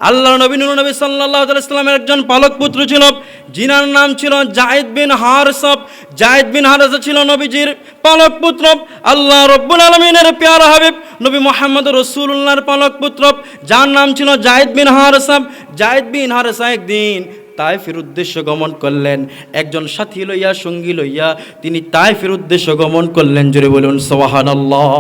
আল্লাহর নবী নূর নবী সাল্লাল্লাহু আলাইহি ওয়াসাল্লামের একজন পালক পুত্র ছিল, যিনার নাম ছিল যায়েদ বিন হারসা। যায়েদ বিন হারসা ছিল নবীজির পালক পুত্র, আল্লাহ রাব্বুল আলামিনের প্যারা হাবিব নবী মুহাম্মদ রাসূলুল্লাহর পালক পুত্র, যার নাম ছিল যায়েদ বিন হারসা। যায়েদ বিন হারসা একদিন তায়েফের উদ্দেশ্যে গমন করলেন। একজন সাথী লইয়া, সঙ্গী লইয়া তিনি তায়েফের উদ্দেশ্যে গমন করলেন। জোরে বলুন সুবহানাল্লাহ।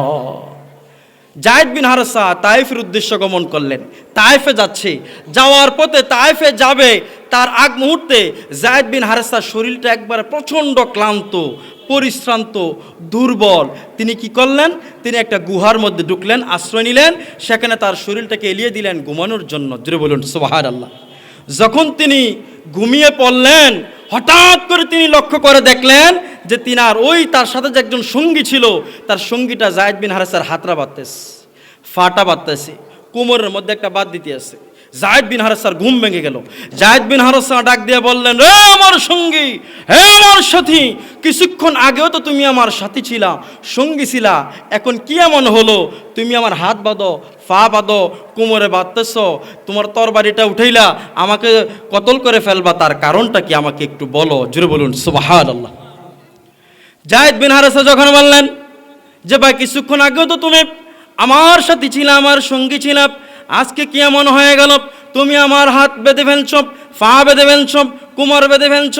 যায়েদ বিন হারসা তায়েফের উদ্দেশ্যে গমন করলেন। তায়েফে যাচ্ছে, যাওয়ার পথে তায়েফে যাবে তার আগ মুহূর্তে যায়েদ বিন হারসার শরীরটা একবারে প্রচণ্ড ক্লান্ত, পরিশ্রান্ত, দুর্বল। তিনি কি করলেন? তিনি একটা গুহার মধ্যে ঢুকলেন, আশ্রয় নিলেন, সেখানে তার শরীরটাকে এলিয়ে দিলেন ঘুমানোর জন্য। জোরে বলুন সুবহানাল্লাহ। যখন তিনি ঘুমিয়ে পড়লেন, হঠাৎ করে তিনি লক্ষ্য করে দেখলেন যে তিনার তার সাথে যে একজন সঙ্গী ছিল, তার সঙ্গীটা যায়েদ বিন হারসার হাতরা বাঁধতেছে, ফাটা বাঁধতেছে, কোমরের মধ্যে একটা বাদ দিতে আছে। যায়েদ বিন হারসার ঘুম ভেঙে গেল। যায়েদ বিন হারসা ডাক দিয়ে বললেন, রে আমার সঙ্গী, হে আমার সাথী, কিছুক্ষণ আগেও তো তুমি আমার সাথী ছিলা, সঙ্গী ছিলা, এখন কি এমন হলো? তুমি আমার হাত বাঁধো, পা বাঁধো, কোমরে বাঁধতেছ, তোমার তরবারিটা উঠাইলা আমাকে কতল করে ফেলবা, তার কারণটা কি আমাকে একটু বলো। জোরে বলুন সুবহানাল্লাহ। যায়েদ বিন হারসা যখন বললেন যে ভাই কিছুক্ষণ আগেও তো তুমি আমার সাথী ছিলা, আমার সঙ্গী ছিলা, আজকে কি এমন হয়ে গেল? তুমি আমার হাত বেঁধে ফেলছ, পা বেঁধে ফেলছ, কোমর বেঁধে ফেলছ,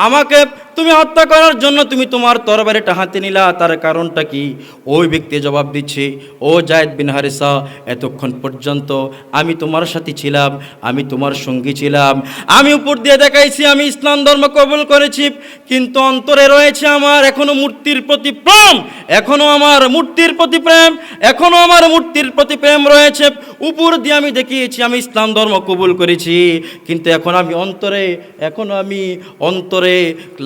আমাকে তুমি হত্যা করার জন্য তুমি তোমার তরবারিটা হাতে নিলা, তার কারণটা কি? ওই ব্যক্তি জবাব দিচ্ছে, ও যায়েদ বিন হারসা, এতক্ষণ পর্যন্ত আমি তোমার সাথী ছিলাম, আমি তোমার সঙ্গী ছিলাম, আমি উপর দিয়ে দেখাইছি আমি ইসলাম ধর্ম কবুল করেছি, কিন্তু অন্তরে রয়েছে আমার এখনো মূর্তির প্রতি প্রেম, এখনো আমার মূর্তির প্রতি প্রেম, এখনো আমার মূর্তির প্রতি প্রেম রয়েছে। উপর দিয়ে আমি দেখিয়েছি আমি ইসলাম ধর্ম কবুল করেছি, কিন্তু এখন আমি অন্তরে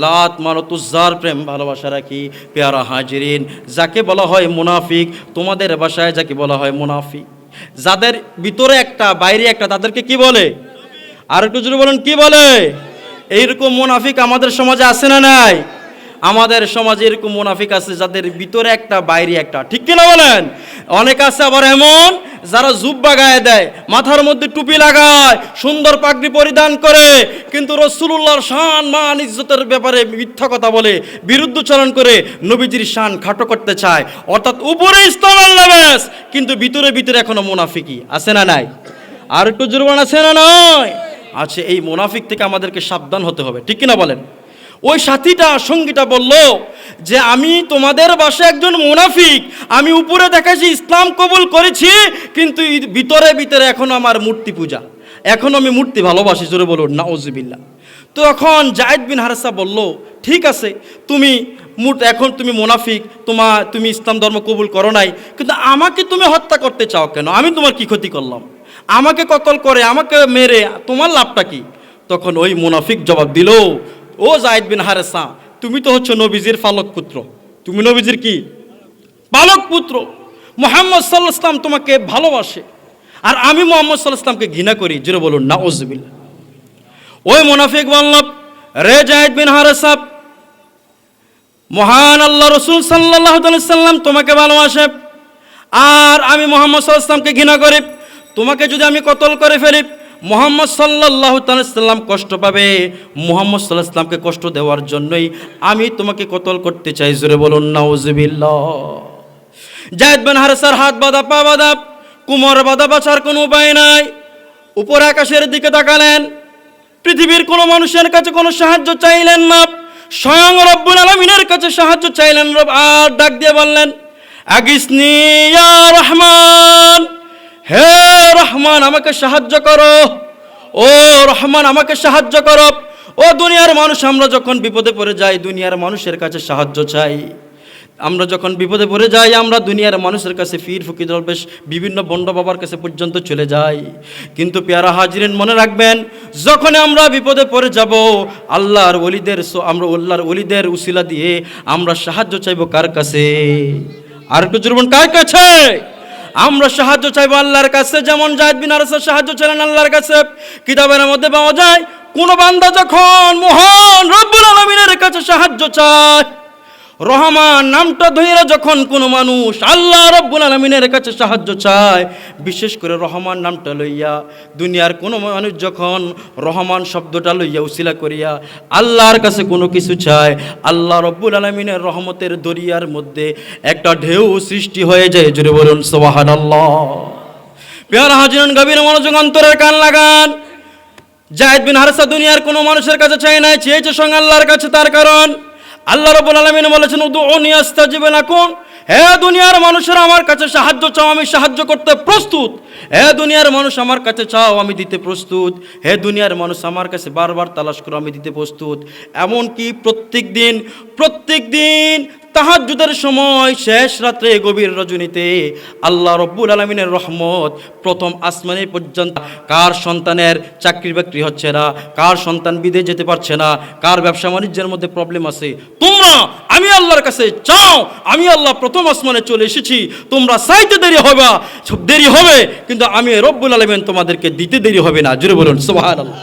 লাত মানত উজ্জার প্রেম ভালোবাসা রাখি। পেয়ারা হাজিরিন, যাকে বলা হয় মুনাফিক, তোমাদের ভাষায় যাকে বলা হয় মুনাফিক, যাদের ভিতরে একটা বাইরে একটা, তাদেরকে কি বলে? আর একটু জোরে বলেন, কি বলে? এইরকম মুনাফিক আমাদের সমাজে আছে না নাই? আমাদের সমাজে এরকম মুনাফিক আছে যাদের ভিতরে একটা বাইরে একটা, ঠিক কিনা বলেন? অনেক আছে আবার এমন যারা জুব্বা গায়ে দেয়, মাথার মধ্যে টুপি লাগায়, সুন্দর পাগড়ি পরিধান করে, কিন্তু রাসূলুল্লাহর শান মান ইজ্জতের ব্যাপারে মিথ্যা কথা বলে, বিরুদ্ধচরণ করে, নবীজির শান খাটো করতে চায়। অর্থাৎ উপরে ইসলামের লেবাস, কিন্তু ভিতরে ভিতরে এখনো মুনাফিকি আছে না নাই? আর একটু জোরবান আছে না নয়? আছে। এই মুনাফিক থেকে আমাদেরকে সাবধান হতে হবে, ঠিক কিনা বলেন? ওই সাথীটা, সঙ্গীটা বলল যে আমি তোমাদের বাসায় একজন মুনাফিক, আমি উপরে দেখাচ্ছি ইসলাম কবুল করেছি, কিন্তু ভিতরে ভিতরে এখনো আমার মূর্তি পূজা, এখনো আমি মূর্তি ভালোবাসি। জোরে বলুন নাউজুবিল্লাহ। তো এখন যায়েদ বিন হারসা বলল, ঠিক আছে, এখন তুমি মুনাফিক, তুমি ইসলাম ধর্ম কবুল করো নাই, কিন্তু আমাকে তুমি হত্যা করতে চাও কেন? আমি তোমার কি ক্ষতি করলাম? আমাকে কতল করে, আমাকে মেরে তোমার লাভটা কি? তখন ওই মুনাফিক জবাব দিল, ও যায়েদ বিন হারসা, তুমি তো হচ্ছে নবীজির পালক পুত্র, তুমি নবীজির কি পালক পুত্র, মুহাম্মদ সাল্লাল্লাহু আলাইহি ওয়াসাল্লাম তোমাকে ভালোবাসে, আর আমি মুহাম্মদ সাল্লাল্লাহু আলাইহি ওয়াসাল্লামকে ঘৃণা করি। জোরে বলুন নাউজুবিল্লাহ। ওই মুনাফিক বলল, রে যায়েদ বিন হারসা, মহান আল্লাহ রাসূল সাল্লাল্লাহু আলাইহি ওয়াসাল্লাম তোমাকে ভালোবাসে, আর আমি মুহাম্মদ সাল্লাল্লাহু আলাইহি ওয়াসাল্লামকে ঘৃণা করি। তোমাকে যদি আমি কতল করে ফেলি, মুহাম্মদ সাল্লাল্লাহু আলাইহি ওয়াসাল্লাম কষ্ট পাবে, মুহাম্মদ সাল্লাল্লাহু আলাইহি ওয়াসাল্লামকে কষ্ট দেওয়ার জন্যই আমি তোমাকে কতল করতে চাই। জোরে বলুন নাউজুবিল্লাহ। যায়েদ বিন হারসার হাত বাঁধা, পা বাঁধা, কোমর বাঁধা, বাঁচার কোনো উপায় নাই। উপরে আকাশের দিকে তাকালেন, পৃথিবীর কোনো মানুষের কাছে কোনো সাহায্য চাইলেন না, স্বয়ং রব্বুল আলামিনের কাছে সাহায্য চাইলেন। রব আর ডাক দিয়ে বললেন, আগিসনি ইয়া রহমান, হে রহমান আমাকে সাহায্য করো, ও রহমান আমাকে সাহায্য করো। ও দুনিয়ার মানুষ, আমরা যখন বিপদে পড়ে যাই দুনিয়ার মানুষের কাছে সাহায্য চাই। আমরা যখন বিপদে পড়ে যাই আমরা দুনিয়ার মানুষের কাছে, পীর ফকির দরবেশ বিভিন্ন বন্ড বাবার কাছে পর্যন্ত চলে যাই। কিন্তু পেয়ারা হাজিরিন, মনে রাখবেন, যখন আমরা বিপদে পড়ে যাব আল্লাহর ওলিদের উসিলা দিয়ে আমরা সাহায্য চাইব কার কাছে? আর একটু জোরে কার কাছে? আমরা সাহায্য চাইবো আল্লাহর কাছে। যেমন যায়েদ বিন হারসা সাহায্য চাইলেন আল্লাহর কাছে। কিতাবের মধ্যে পাওয়া যায়, কোন বান্দা যখন মহান রব্বুল আলামিনের কাছে সাহায্য চায়, রহমান নামটা ধরে যখন কোনো মানুষ আল্লাহ রাব্বুল আলামিনের কাছে সাহায্য চায়, বিশেষ করে রহমান নামটা লইয়া দুনিয়ার কোনো মানুষ যখন রহমান শব্দটা লইয়া উসিলা করিয়া আল্লাহর কাছে কোনো কিছু চায়, আল্লাহ রাব্বুল আলামিনের রহমতের দরিয়ার মধ্যে একটা ঢেউ সৃষ্টি হয়ে যায়। জোরে বলুন সুবহানাল্লাহ। প্রিয় হাজিরিন, গভীর মনোযোগ, অন্তরের কান লাগান। যায়েদ বিন হারেসা দুনিয়ার কোনো মানুষের কাছে চায় না, চেয়েছে স্বয়ং আল্লাহর কাছে। তার কারণ আল্লাহ রাব্বুল আলামিন বলেছেন, উদউনি আস্তাজিব লাকুম, হে দুনিয়ার মানুষেরা আমার কাছে সাহায্য চাও, আমি সাহায্য করতে প্রস্তুত। হে দুনিয়ার মানুষ আমার কাছে চাও, আমি দিতে প্রস্তুত। হে দুনিয়ার মানুষ আমার কাছে বারবার তালাশ করো, আমি দিতে প্রস্তুত। এমনকি প্রত্যেক দিন তাহাজ্জুদের সময়, শেষ রাত্রে, গভীর রজনীতে আল্লাহ রব্বুল আলামিনের রহমত প্রথম আসমানে পর্যন্ত। কার সন্তানের চাকরি বাকরি হচ্ছে না, কার সন্তান বিদেশ যেতে পারছে না, কার ব্যবসা বাণিজ্যের মধ্যে প্রবলেম আছে, তোমরা আমি আল্লাহর কাছে চাও, আমি আল্লাহ প্রথম আসমানে চলে এসেছি। তোমরা চাইতে দেরি হবে, কিন্তু আমি রব্বুল আলামিন তোমাদেরকে দিতে দেরি হবে না। জোরে বলুন সুবহানাল্লাহ।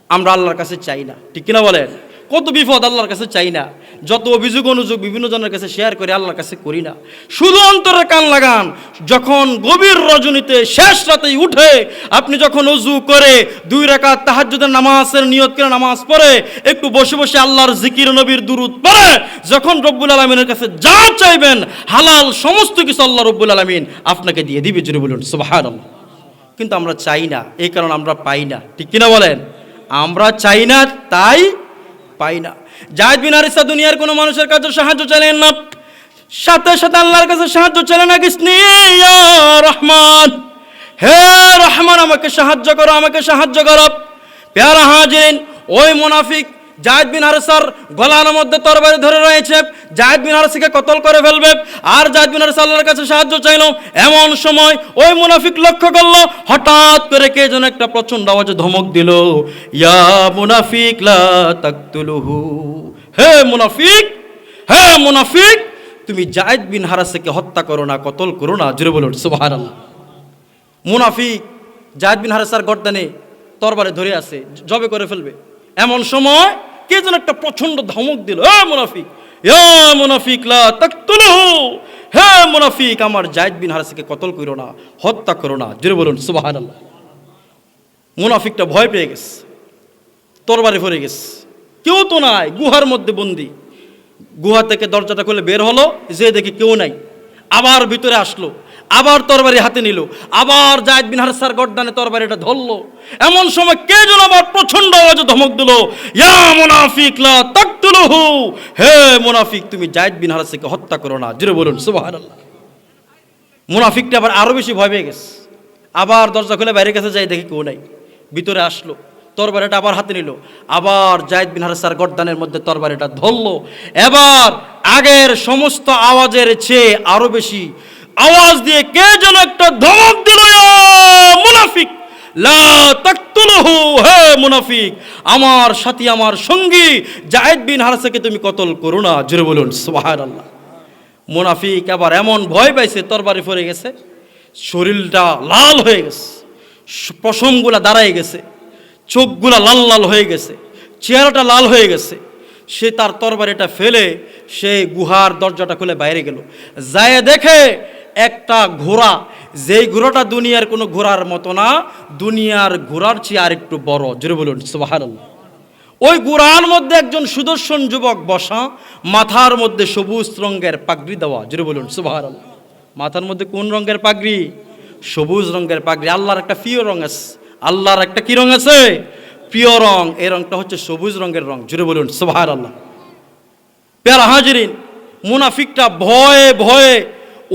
আমরা আল্লাহর কাছে চাই না, ঠিক কিনা বলেন? কত বিপদ, আল্লাহর কাছে চাই না। যত অভিযোগ অনুযোগ বিভিন্ন জনের কাছে শেয়ার করে, আল্লাহর কাছে করি না। শুধু অন্তরে কান লাগান, যখন গভীর রজনীতে শেষ রাতেই উঠে আপনি যখন ওযু করে 2 রাকাত তাহাজ্জুদের নামাজের নিয়ত করে নামাজ পড়ে একটু বসে বসে আল্লাহর জিকির, নবীর দুরূদ পড়ে যখন রব্বুল আলামিনের কাছে যা চাইবেন হালাল সমস্ত কিছু আল্লাহ রব্বুল আলামিন আপনাকে দিয়ে দিবে। জোরে বলুন সুবহানাল্লাহ। কিন্তু আমরা চাই না, এই কারণে আমরা পাই না, ঠিক কিনা বলেন? আমরা চাই না, তাই পাই না। যায়েদ বিন হারেসা দুনিয়ার কোনো মানুষের কাছে সাহায্য চাইলেন না, সাথে সাথে আল্লাহর কাছে সাহায্য চাইলেন না। কিসনি ইয়া রহমান, হে রহমান আমাকে সাহায্য করো, আমাকে সাহায্য করো। প্যারা হাজিরিন, ওই মুনাফিক যায়েদ বিন হারেসার গলার মধ্যে তরবারি ধরে রয়েছে, যায়েদ বিন হারেসাকে কতল করে ফেলবে। আর যায়েদ বিন হারেসা আল্লাহর কাছে সাহায্য চাইল। এমন সময় ওই মুনাফিক লক্ষ্য করলো, হঠাৎ করে কে যেন একটা প্রচন্ড আওয়াজে ধমক দিল, ইয়া মুনাফিক লা তাকতুলুহু, হে মুনাফিক তুমি যায়েদ বিন হারেসাকে হত্যা করো না, কতল করো না। জোরে বলুন সুবহানাল্লাহ। মুনাফিক যায়েদ বিন হারেসার গর্দানে তরবারি ধরে আছে, জবে করে ফেলবে। এমন সময় কে যেন একটা প্রচন্ড ধমক দিল, হে মুনাফিক, ইয়া মুনাফিক লা তাকতুলুহু, হে মুনাফিক আমার যায়েদ বিন হারেসাকে কতল করো না, হত্যা করো না। জোরে বলুন সুবহানাল্লাহ। মুনাফিকটা ভয় পেয়ে গেছে, তরবারি ভরে গেছে, কেউ তো নাই, গুহার মধ্যে বন্দি। গুহা থেকে দরজাটা খুলে বের হলো, যে দেখি কেউ নাই। আবার ভিতরে আসলো, আবার তরবারি হাতে নিল, আবার যায়েদ বিন হারেসার গর্দানে তরবারিটা ধরলো। এমন সময় কে যেন আবার প্রচন্ড আওয়াজে ধমক দিল, ইয়া মুনাফিক লা তাকতুলুহু, হে মুনাফিক তুমি যায়েদ বিন হারেসাকে হত্যা করো না। জোরে বলুন সুবহানাল্লাহ। মুনাফিকটা আবার আরো বেশি ভয় পেয়ে গেছে, আবার দরজা খুলে বাইরে কাছে যাই, দেখি কেউ নাই। ভিতরে আসলো, তরবারিটা আবার হাতে নিল, আবার যায়েদ বিন হারেসার গর্দানের মধ্যে তরবারিটা ধরলো। এবার আগের সমস্ত আওয়াজের চেয়ে আরো বেশি আওয়াজ দিয়ে কে যেন একটা ধমক দিল, ইয়া মুনাফিক লা তাকতুলুহু, হে মুনাফিক আমার সাথী, আমার সঙ্গী যায়েদ বিন হারেসাকে তুমি কতল করো না। জোরে বলুন সুবহানাল্লাহ। মুনাফিক আবার এমন ভয় পাইছে, তরবারি পড়ে গেছে, শরীরটা লাল হয়ে গেছে, পশমগুলা দাঁড়ায় গেছে, চোখগুলা লাল লাল হয়ে গেছে, চেহারাটা লাল হয়ে গেছে। সে তার তরবারিটা ফেলে সে গুহার দরজাটা খুলে বাইরে গেল। যায় দেখে একটা ঘোড়া, যেই ঘোড়াটা দুনিয়ার কোনো ঘোড়ার মতো না, দুনিয়ার ঘোড়ার চেয়ে আর একটু বড়। জোরে বলুন সুবহানাল্লাহ। ওই ঘোড়ার মধ্যে একজন সুদর্শন যুবক বসা, মাথার মধ্যে সবুজ রঙের পাগড়ি দেওয়া। জোরে বলুন সুবহানাল্লাহ। মাথার মধ্যে কোন রঙের পাগড়ি? সবুজ রঙের পাগড়ি। আল্লাহর একটা প্রিয় রং আছে, আল্লাহর একটা কি রং আছে? প্রিয় রং। এই রংটা হচ্ছে সবুজ রঙের রং। জোরে বলুন সুবহানাল্লাহ। প্যারা হাজিরিন, মুনাফিকটা ভয়ে ভয়ে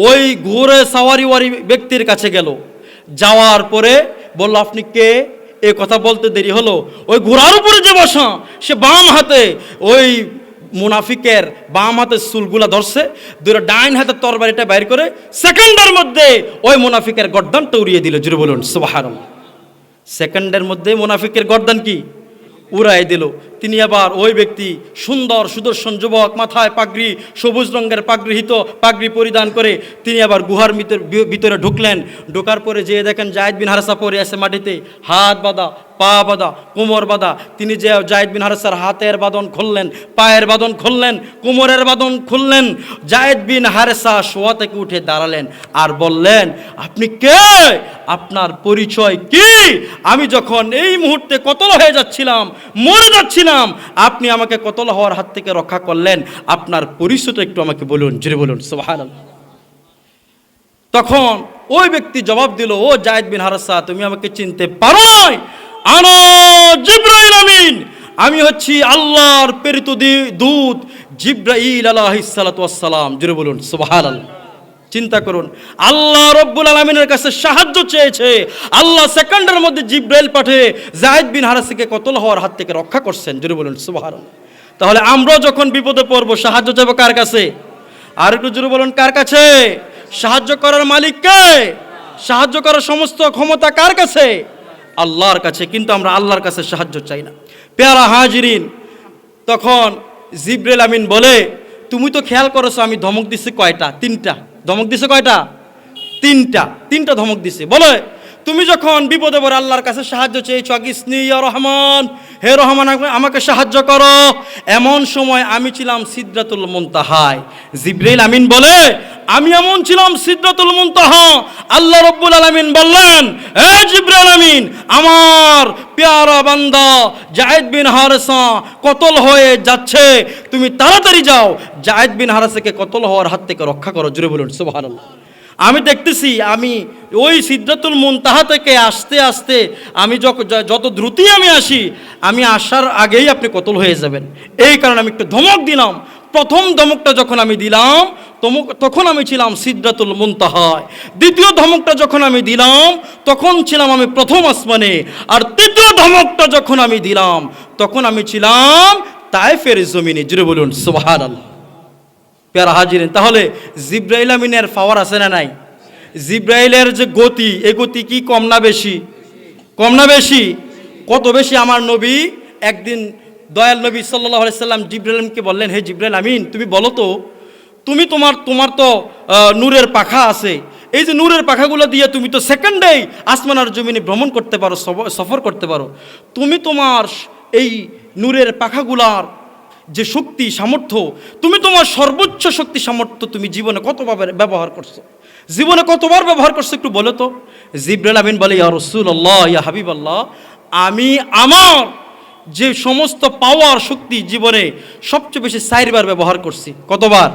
ওই ঘোড়ে সাওয়ারিওয়ারি ব্যক্তির কাছে গেল। যাওয়ার পরে বলল, আপনি কে? এ কথা বলতে দেরি হলো, ওই ঘোড়ার উপরে যে বসা সে বাম হাতে ওই মুনাফিকের বাম হাতের চুলগুলা ধরছে, দুটো ডাইন হাতের তরবারিটা বাইর করে সেকেন্ডের মধ্যে ওই মুনাফিকের গর্দানটা উড়িয়ে দিল। জোরে বলুন সুবহানাল্লাহ। সেকেন্ডের মধ্যে মুনাফিকের গর্দান কি উড়াই দিল। তিনি আবার ওই ব্যক্তি সুন্দর সুদর্শন যুবক, মাথায় পাগড়ি, সবুজ রঙের পাগড়ি পরিধান করে তিনি আবার গুহার ভিতরে ঢুকলেন। ঢোকার পরে যেয়ে দেখেন যায়েদ বিন হারেসা পড়ে আছে মাটিতে, হাত বাঁধা, পা বাঁধা, কোমর বাঁধা। তিনি যে জায়েদ বিন হারেসার হাতের বাঁধন খুললেন, পায়ের বাঁধন খুললেন, কোমরের বাঁধন খুললেন। জায়েদ বিন হারেসা শোয়া থেকে উঠে দাঁড়ালেন আর বললেন, আপনি কে? আপনার পরিচয় কি? আমি যখন এই মুহূর্তে কতল হয়ে যাচ্ছিলাম, মরে যাচ্ছিলাম, আপনি আমাকে কতল হওয়ার হাত থেকে রক্ষা করলেন। আপনার পরিচয়টা একটু আমাকে বলুন, জোরে বলুন সুবহানাল্লাহ। তখন ওই ব্যক্তি জবাব দিল, ও জায়েদ বিন হারেসা, তুমি আমাকে চিনতে পারো? আনা জিবরাইল আমিন, আমি হচ্ছি আল্লাহর প্রেরিত দূত জিবরাইল আলাইহিস সালাতু ওয়াস সালাম। জোরে বলুন সুবহানাল্লাহ। চিন্তা করুন, আল্লাহ রব্বুল আলামিনের কাছে সাহায্য চেয়েছে, আল্লাহ সেকেন্ডের মধ্যে জিবরাইল পাঠিয়ে জায়েদ বিন হারেসাকে কতল হওয়ার হাত থেকে রক্ষা করছেন। জোরে বলুন সুবহানাল্লাহ। তাহলে আমরা যখন বিপদে পড়ব সাহায্য চাইব কার কাছে? আর একটু জোরে বলুন, কার কাছে? সাহায্য করার মালিক কে? সাহায্য করার সমস্ত ক্ষমতা কার কাছে? আল্লাহর কাছে। কিন্তু আমরা আল্লাহর কাছে সাহায্য চাই না। পেয়ারা হাজিরিন, তখন জিবরাইল আমিন বলে, তুমি তো খেয়াল করেছো আমি ধমক দিছি কয়টা? 3টা। ধমক দিছে কয়টা? 3টা ধমক দিছে। বলে, তুমি যখন বিপদে পড়ে আল্লাহর কাছে সাহায্য চেয়েছো, আগিসনি ইয়া রহমান, হে রহমান আমাকে সাহায্য করো, এমন সময় আমি ছিলাম সিদরাতুল মুনতাহায়। জিবরাইল আমিন বলে, আমি এমন ছিলাম সিদরাতুল মুনতাহা। আল্লাহ রব্বুল আলামিন বললেন, হে জিবরাইল আমিন, আমার পেয়ারা বান্দা জায়েদ বিন হারেসা কতল হয়ে যাচ্ছে, তুমি তাড়াতাড়ি যাও, জায়েদ বিন হারেসাকে কতল হওয়ার হাত থেকে রক্ষা করো। জোরে বলুন সুবহানাল্লাহ। আমি দেখতেছি আমি ওই সিদরাতুল মুনতাহা থেকে আস্তে আস্তে আমি যত দ্রুতই আমি আসি, আমি আসার আগেই আপনি কতল হয়ে যাবেন। এই কারণে আমি একটু ধমক দিলাম। প্রথম ধমকটা যখন আমি দিলাম তখন আমি ছিলাম সিদরাতুল মুনতাহায়। দ্বিতীয় ধমকটা যখন আমি দিলাম তখন ছিলাম আমি প্রথম আসমানে। আর তৃতীয় ধমকটা যখন আমি দিলাম তখন আমি ছিলাম তায়েফের জমিনে। জুড়ে বলুন সুবহানাল্লাহ। প্যারা হাজিরেন, তাহলে জিবরাইল আমিনের পাওয়ার আছে না নাই? জিবরাইলের যে গতি, এই গতি কি কম না বেশি? কম না বেশি? কত বেশি? আমার নবী একদিন দয়াল নবী সাল্লাল্লাহু আলাইহি সাল্লাম জিবরাইল আমিনকে বললেন, হে জিবরাইল আমিন, তুমি বলো তো, তুমি তোমার তো নূরের পাখা আছে, এই যে নূরের পাখাগুলো দিয়ে তুমি তো সেকেন্ডেই আসমান আর জমিনে ভ্রমণ করতে পারো, সফর করতে পারো, তুমি তোমার এই নূরের পাখাগুলার যে শক্তি সামর্থ্য, তুমি তোমার সর্বোচ্চ শক্তি সামর্থ্য তুমি জীবনে কতবার ব্যবহার করছো? জীবনে কতবার ব্যবহার করছো একটু বলো তো। জিবরাইল আমিন বলে, ইয়া রাসূলুল্লাহ, ইয়া হাবিবাল্লাহ, আমি আমার যে সমস্ত পাওয়ার শক্তি জীবনে সবচেয়ে বেশি 4বার ব্যবহার করছি। কতবার?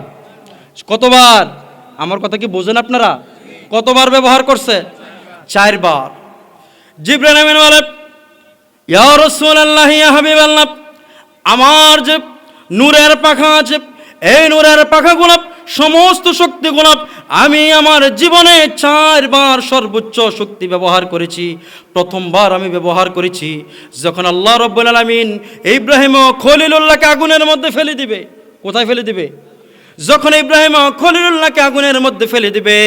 কতবার? আমার কথা কি বোঝেন আপনারা? কতবার ব্যবহার করছে? 4বার। জিবরাইল আমিন বলে, ইয়া রাসূলুল্লাহ, ইয়া হাবিবাল্লাহ, আমার যে নূরের পাখা আছে, এই নূরের পাখাগুলো সমস্ত শক্তিগুলো আমি আমার জীবনে 4বার সর্বোচ্চ শক্তি ব্যবহার করেছি। প্রথমবার আমি ব্যবহার করেছি যখন আল্লাহ রাব্বুল আলামিন ইব্রাহিম ও খলিলুল্লাহকে আগুনের মধ্যে ফেলে দিবে। কোথায় ফেলে দিবে? যখন ইব্রাহিম খলিলুল্লাহকে আগুনের মধ্যে ফেলে দিবে,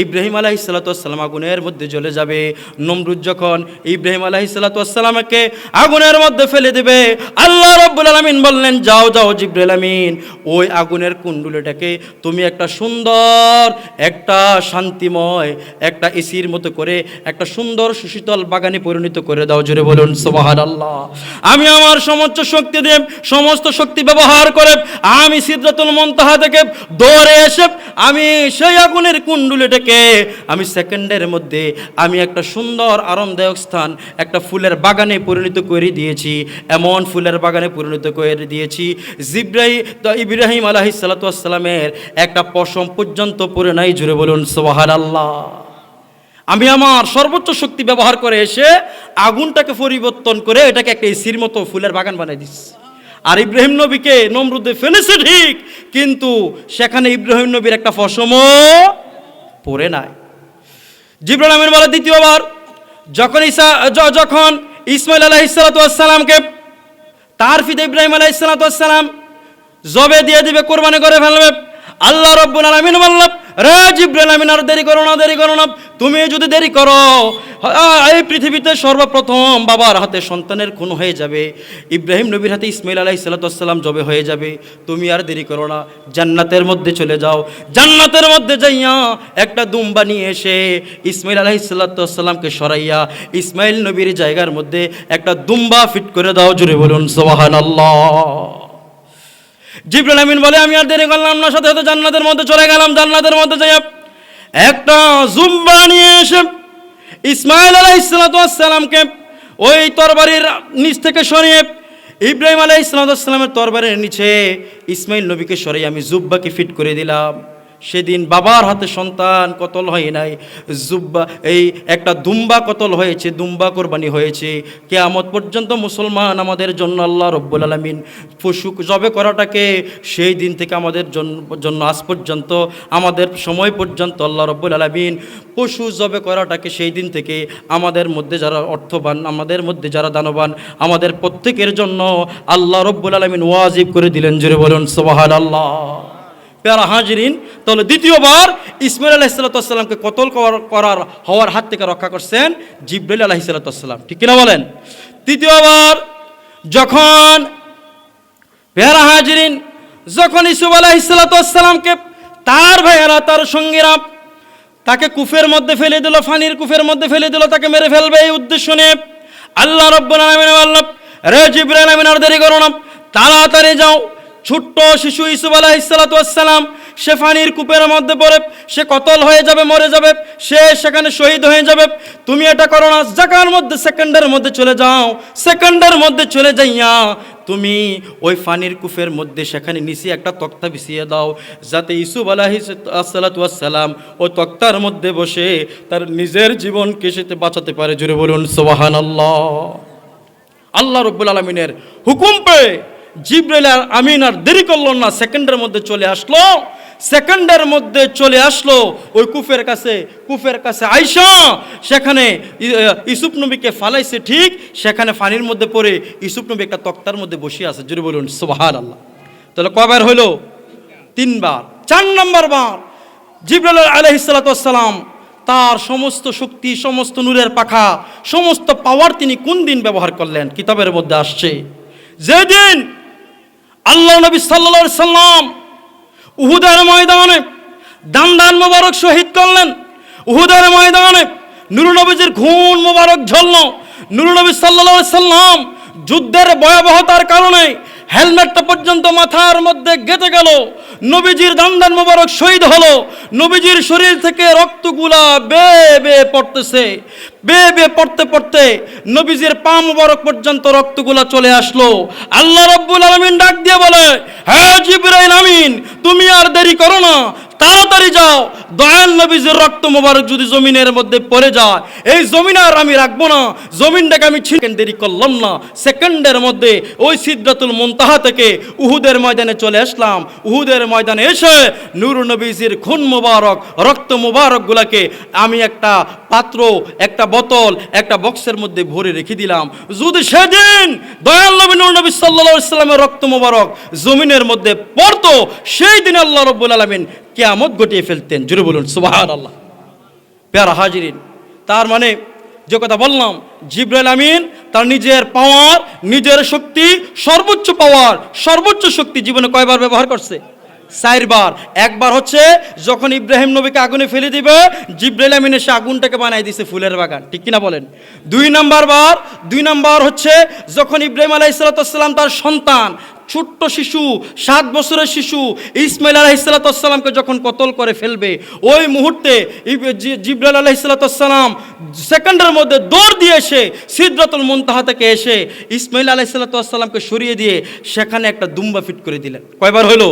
ইব্রাহিম আলাইহিস সালাতু ওয়াস সালাম আগুনের মধ্যে জ্বলে যাবে। নমরুদ যখন ইব্রাহিম আলাইহিস সালাতু ওয়াস সালামকে আগুনের মধ্যে ফেলে দিবে, আল্লাহ রাব্বুল আলামিন বললেন, যাও যাও জিবরাইল আমিন, ওই আগুনের কুণ্ডুলিটাকে তুমি একটা সুন্দর, একটা শান্তিময়, একটা এসির মতো করে একটা সুন্দর সুশীতল বাগানে পরিণত করে দাও। জোরে বলুন সুবহানাল্লাহ। আমি আমার সমস্ত শক্তি দিয়ে, সমস্ত শক্তি ব্যবহার করে আমি সিদরাতুল মুনতাহা থেকে দৌড়ে এসে আমি সেই আগুনের কুণ্ডুলিটাকে আমি সেকেন্ডের মধ্যে আমি একটা সুন্দর আরামদায়ক স্থান, একটা ফুলের বাগানে পরিণত করে দিয়েছি। এমন ফুলের বাগানে পরিণত করে দিয়েছি ইব্রাহিম আলাইহিস সালাতু ওয়াস সালামের একটা পশম পর্যন্ত পড়ে নাই। জুড়ে বলুন সুবহানাল্লাহ। আমি আমার সর্বোচ্চ শক্তি ব্যবহার করে এসে আগুনটাকে পরিবর্তন করে এটাকে একটা এসির মতো ফুলের বাগান বানিয়ে দিচ্ছি। আর ইব্রাহিম নবীকে নমরুদে ফেলেছে ঠিক, কিন্তু সেখানে ইব্রাহিম নবীর একটা পশমও পড়ে নাই। জিবরাইল আমিন বলে, দ্বিতীয়বার যখন ইসমাইল আলাইহিস সালাতু ওয়াস সালামকে তার পিতা ইব্রাহিম আলাইহিস সালাতু ওয়াস সালাম জবে দিয়ে দিবে, কোরবানি করে ফেলবে, আল্লাহ রাব্বুল আলামিন বললেন, রে জিবরাইল আমিন আর দেরি করো না, দেরি করো না। তুমি যদি দেরি করো এই পৃথিবীতে সর্বপ্রথম বাবার হাতে সন্তানের খুন হয়ে যাবে, ইব্রাহিম নবীর হাতে ইসমাইল আলাইহিস সালাম জবে হয়ে যাবে। তুমি আর দেরি করো না, জান্নাতের মধ্যে চলে যাও। জান্নাতের মধ্যে যাইয়া একটা দুম্বা নিয়ে এসে ইসমাইল আলাইহিস সালামকে সরাইয়া ইসমাইল নবীর জায়গার মধ্যে একটা দুম্বা ফিট করে দাও। জোরে বলুন সুবহানাল্লাহ। জিবরাইল আমিন বলে আমি আর দেরি করলাম না, সাথে সাথে জান্নাতের মধ্যে চলে গেলাম। জান্নাতের মধ্যে যাইয়া একটা জুম্বা নিয়ে এসে ইসমাইল আলাইহিস সালামকে ওই তরবারির নিচ থেকে সরিয়ে ইব্রাহিম আলাইহিস সালামের তরবারির নিচে ইসমাইল নবীকে সরিয়ে আমি জুব্বাকে ফিট করে দিলাম। সেদিন বাবার হাতে সন্তান কতল হয় নাই, জুব্বা এই একটা দুম্বা কতল হয়েছে, দুম্বা কোরবানি হয়েছে। কিয়ামত পর্যন্ত মুসলমান আমাদের জন্য আল্লাহ রব্বুল আলামিন পশু জবে করাটাকে সেই দিন থেকে আমাদের জন্য আজ পর্যন্ত আমাদের সময় পর্যন্ত আল্লাহ রব্বুল আলামিন পশু জবে করাটাকে সেই দিন থেকে আমাদের মধ্যে যারা অর্থবান, আমাদের মধ্যে যারা দানবান, আমাদের প্রত্যেকের জন্য আল্লাহ রব্বুল আলামিন ওয়াজিব করে দিলেন। জোরে বলুন সুবহানাল্লাহ। প্যারা হাজিরিন, তাহলে দ্বিতীয়বার ইসমাইল আলাইহিস সালামকে কতল করার হওয়ার হাত থেকে রক্ষা করছেন জিবরাইল আলাইহিস সালাম, ঠিক কিনা বলেন? তৃতীয়বার যখন প্যারা হাজিরিন, যখন ইসুফ আলাইহিস সালামকে তার ভাইয়েরা, তার সঙ্গীরা তাকে কূপের মধ্যে ফেলে দিল, ফানির কূপের মধ্যে ফেলে দিল, তাকে মেরে ফেলবে এই উদ্দেশ্য নিয়ে আল্লাহ রাব্বুল আলামিন বললেন, রে জিবরাইল আমিন আর দেরি করো না, তাড়াতাড়ি যাও। ছোট্ট শিশু ইসুফ আলাইহিস সালাম সে ফানির কূপের মধ্যে পড়ে সে কতল হয়ে যাবে, মরে যাবে, সে সেখানে শহীদ হয়ে যাবে। তুমি এটা করো না, জায়গার মধ্যে সেকেন্ডের মধ্যে চলে যাও। সেকেন্ডের মধ্যে চলে যাইয়া তুমি ওই ফানির কূপের মধ্যে সেখানে নিচে একটা তক্তা বিছিয়ে দাও, যাতে ইসুফ আলাইহিস সালাম ওই তক্তার মধ্যে বসে তার নিজের জীবনকে সেতে বাঁচাতে পারে। জোরে বলুন সুবহানাল্লাহ। আল্লাহ রাব্বুল আলামিনের হুকুম পেয়ে জিবরাইল আমিন আর দেরি করল না, সেকেন্ডের মধ্যে চলে আসলো। সেকেন্ডের মধ্যে চলে আসলো ওই কূপের কাছে আইসা সেখানে ইউসুফ নবীকে ফালাইছে, ঠিক সেখানে পানির মধ্যে পড়ে ইউসুফ নবী একটা তক্তার মধ্যে বসে আছে। জোরে বলুন সুবহানাল্লাহ। তাহলে কয়বার হইল? 3 বার। 4 নম্বর বার জিবরাইল আলাইহিস সালাম তার সমস্ত শক্তি, সমস্ত নূরের পাখা, সমস্ত পাওয়ার তিনি কোন দিন ব্যবহার করলেন? কিতাবের মধ্যে আসছে যেদিন আল্লাহ নবী সাল্লাল্লাহু আলাইহি সাল্লাম উহুদের ময়দানে দান মোবারক শহীদ করলেন। উহুদের ময়দানে নূর নবীজির খুন মোবারক ঝরল। নূর নবী সাল্লাল্লাহু আলাইহি সাল্লাম যুদ্ধের ভয়াবহতার কারণে হেলমেটটা পর্যন্ত মাথার মধ্যে গেঁথে গেল। নবীজির দান মোবারক শহীদ হলো। নবীজির শরীর থেকে রক্তগুলা বেয়ে পড়তেছে। বেয়ে পড়তে পড়তে নবীজির পা মোবারক পর্যন্ত রক্তগুলা চলে আসলো। আল্লাহ রাব্বুল আলামিন ডাক দিয়ে বলে, হ্যাঁ জিবরাইল আমিন, তুমি আর দেরি করো না, তাড়াতাড়ি যাও। দয়াল নবীজির রক্ত মোবারক যদি জমিনের মধ্যে পড়ে যায়, এই জমিন আর আমি রাখবো না, জমিনটাকে আমি দেরি করলাম না, সেকেন্ডের মধ্যে ওই সিদরাতুল মুনতাহা থেকে উহুদের ময়দানে চলে আসলাম। উহুদের ময়দানে এসে নূর নবীজির খুন মোবারক, রক্ত মোবারক গুলাকে আমি একটা পাত্র, একটা বোতল, একটা বক্সের মধ্যে ভরে রেখে দিলাম। যদি সেদিন দয়াল নবী নূর নবী সাল্লাল্লাহু আলাইহি সাল্লামের রক্ত মোবারক জমিনের মধ্যে পড়তো, সেই দিন আল্লাহ রাব্বুল আলামিন কিয়ামত ঘটিয়ে ফেলতেন। জোরে বলুন সুবহানাল্লাহ। প্যারা হাজিরিন, তার মানে যে কথা বললাম, জিবরাইল আমিন তার নিজের পাওয়ার, নিজের শক্তি, সর্বোচ্চ পাওয়ার, সর্বোচ্চ শক্তি জীবনে কয়বার ব্যবহার করছে? 4 বার। একবার হচ্ছে যখন ইব্রাহিম নবীকে আগুনে ফেলে দিবে, জিবরাইল আমিন এসে আগুনটাকে বানাই দিয়েছে ফুলের বাগান, ঠিক কিনা বলেন? 2 নাম্বার হচ্ছে যখন ইব্রাহিম আলাইহিস সালাম তার সন্তান ছোট্ট শিশু, 7 বছরের শিশু ইসমাইল আলাইহিস সালামকে যখন কতল করে ফেলবে, ওই মুহূর্তে জিবরাইল আলাইহিস সালাম সেকেন্ডের মধ্যে দৌড় দিয়ে এসে সিদরাতুল মুনতাহা থেকে এসে ইসমাইল আলাইহিস সালামকে সরিয়ে দিয়ে সেখানে একটা দুম্বা ফিট করে দিলেন। কয়বার হলো?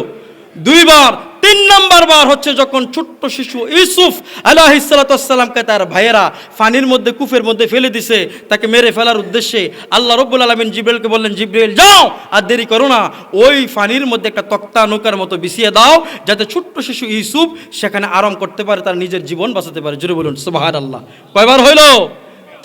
2 বার। 3 নম্বর বার হচ্ছে যখন ছোট্ট শিশু ইউসুফ আলাইহিস সালামকে তার ভাইয়েরা পানির মধ্যে, কূপের মধ্যে ফেলে দিছে, তাকে মেরে ফেলার উদ্দেশ্যে আল্লাহ রাব্বুল আলামিন জিবরাইলকে বললেন, জিবরাইল যাও আর দেরি করো না, ওই পানির মধ্যে একটা তক্তা নৌকার মতো বিছিয়ে দাও, যাতে ছোট্ট শিশু ইউসুফ সেখানে আরাম করতে পারে, তার নিজের জীবন বাঁচাতে পারে। জোরে বলুন সুবহানাল্লাহ। কয়বার হইল?